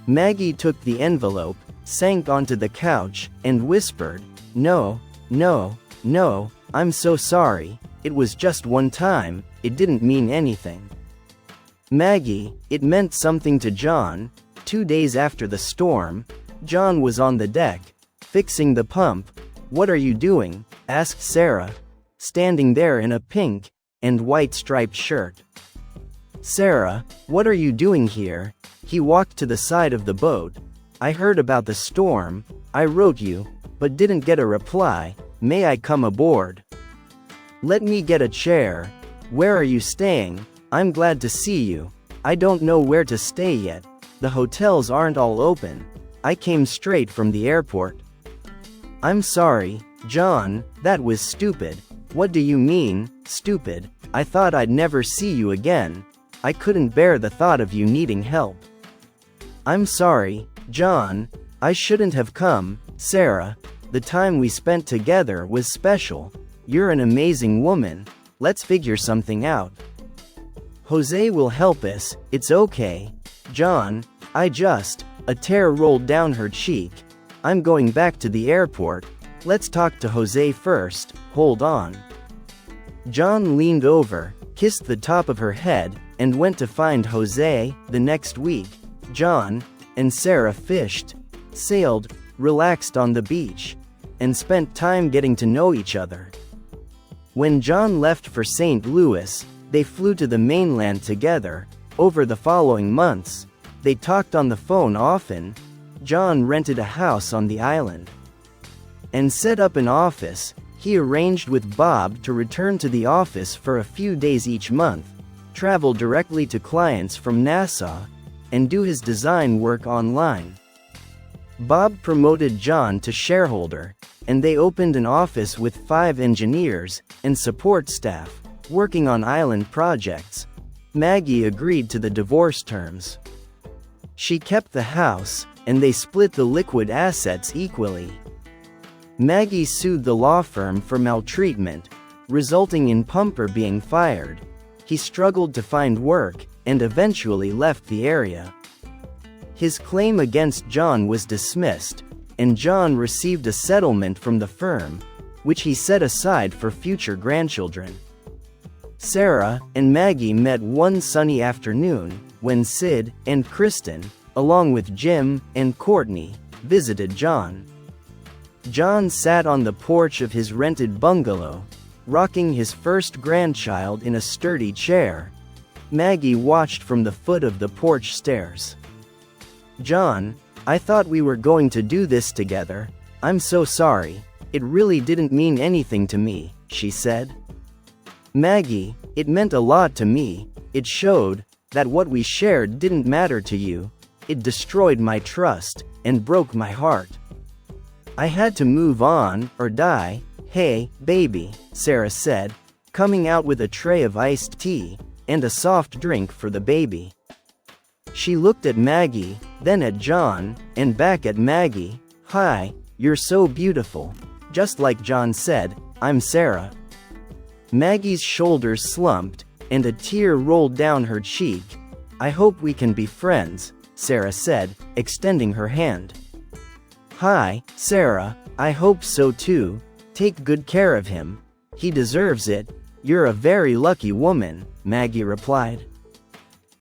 Maggie took the envelope, sank onto the couch, and whispered, No, no, no, I'm so sorry. It was just one time, it didn't mean anything. Maggie, it meant something to John. 2 days after the storm, John was on the deck, fixing the pump. What are you doing? Asked Sarah, standing there in a pink and white striped shirt. Sarah, what are you doing here? He walked to the side of the boat. I heard about the storm. I wrote you, but didn't get a reply. May I come aboard? Let me get a chair. Where are you staying? I'm glad to see you. I don't know where to stay yet. The hotels aren't all open. I came straight from the airport. I'm sorry, John, that was stupid. What do you mean, stupid? I thought I'd never see you again. I couldn't bear the thought of you needing help. I'm sorry, John. I shouldn't have come, Sarah. The time we spent together was special. You're an amazing woman. Let's figure something out. Jose will help us, it's okay. John, a tear rolled down her cheek. I'm going back to the airport. Let's talk to Jose first, hold on. John leaned over, kissed the top of her head, and went to find Jose. The next week, John and Sarah fished, sailed, relaxed on the beach, and spent time getting to know each other. When John left for St. Louis, they flew to the mainland together. Over the following months, they talked on the phone often. John rented a house on the island and set up an office. He arranged with Bob to return to the office for a few days each month, travel directly to clients from Nassau, and do his design work online. Bob promoted John to shareholder, and they opened an office with 5 engineers and support staff, working on island projects. Maggie agreed to the divorce terms. She kept the house, and they split the liquid assets equally. Maggie sued the law firm for maltreatment, resulting in Pumper being fired. He struggled to find work, and eventually left the area. His claim against John was dismissed, and John received a settlement from the firm, which he set aside for future grandchildren. Sarah and Maggie met one sunny afternoon, when Sid and Kristen, along with Jim and Courtney, visited John. John sat on the porch of his rented bungalow, rocking his first grandchild in a sturdy chair. Maggie watched from the foot of the porch stairs. John, I thought we were going to do this together. I'm so sorry. It really didn't mean anything to me, she said. Maggie, it meant a lot to me. It showed that what we shared didn't matter to you. It destroyed my trust and broke my heart. I had to move on or die. Hey, baby, Sarah said, coming out with a tray of iced tea and a soft drink for the baby. She looked at Maggie, then at John, and back at Maggie. Hi, you're so beautiful. Just like John said, I'm Sarah. Maggie's shoulders slumped, and a tear rolled down her cheek. I hope we can be friends, Sarah said, extending her hand. Hi, Sarah, I hope so too. Take good care of him. He deserves it. You're a very lucky woman, Maggie replied.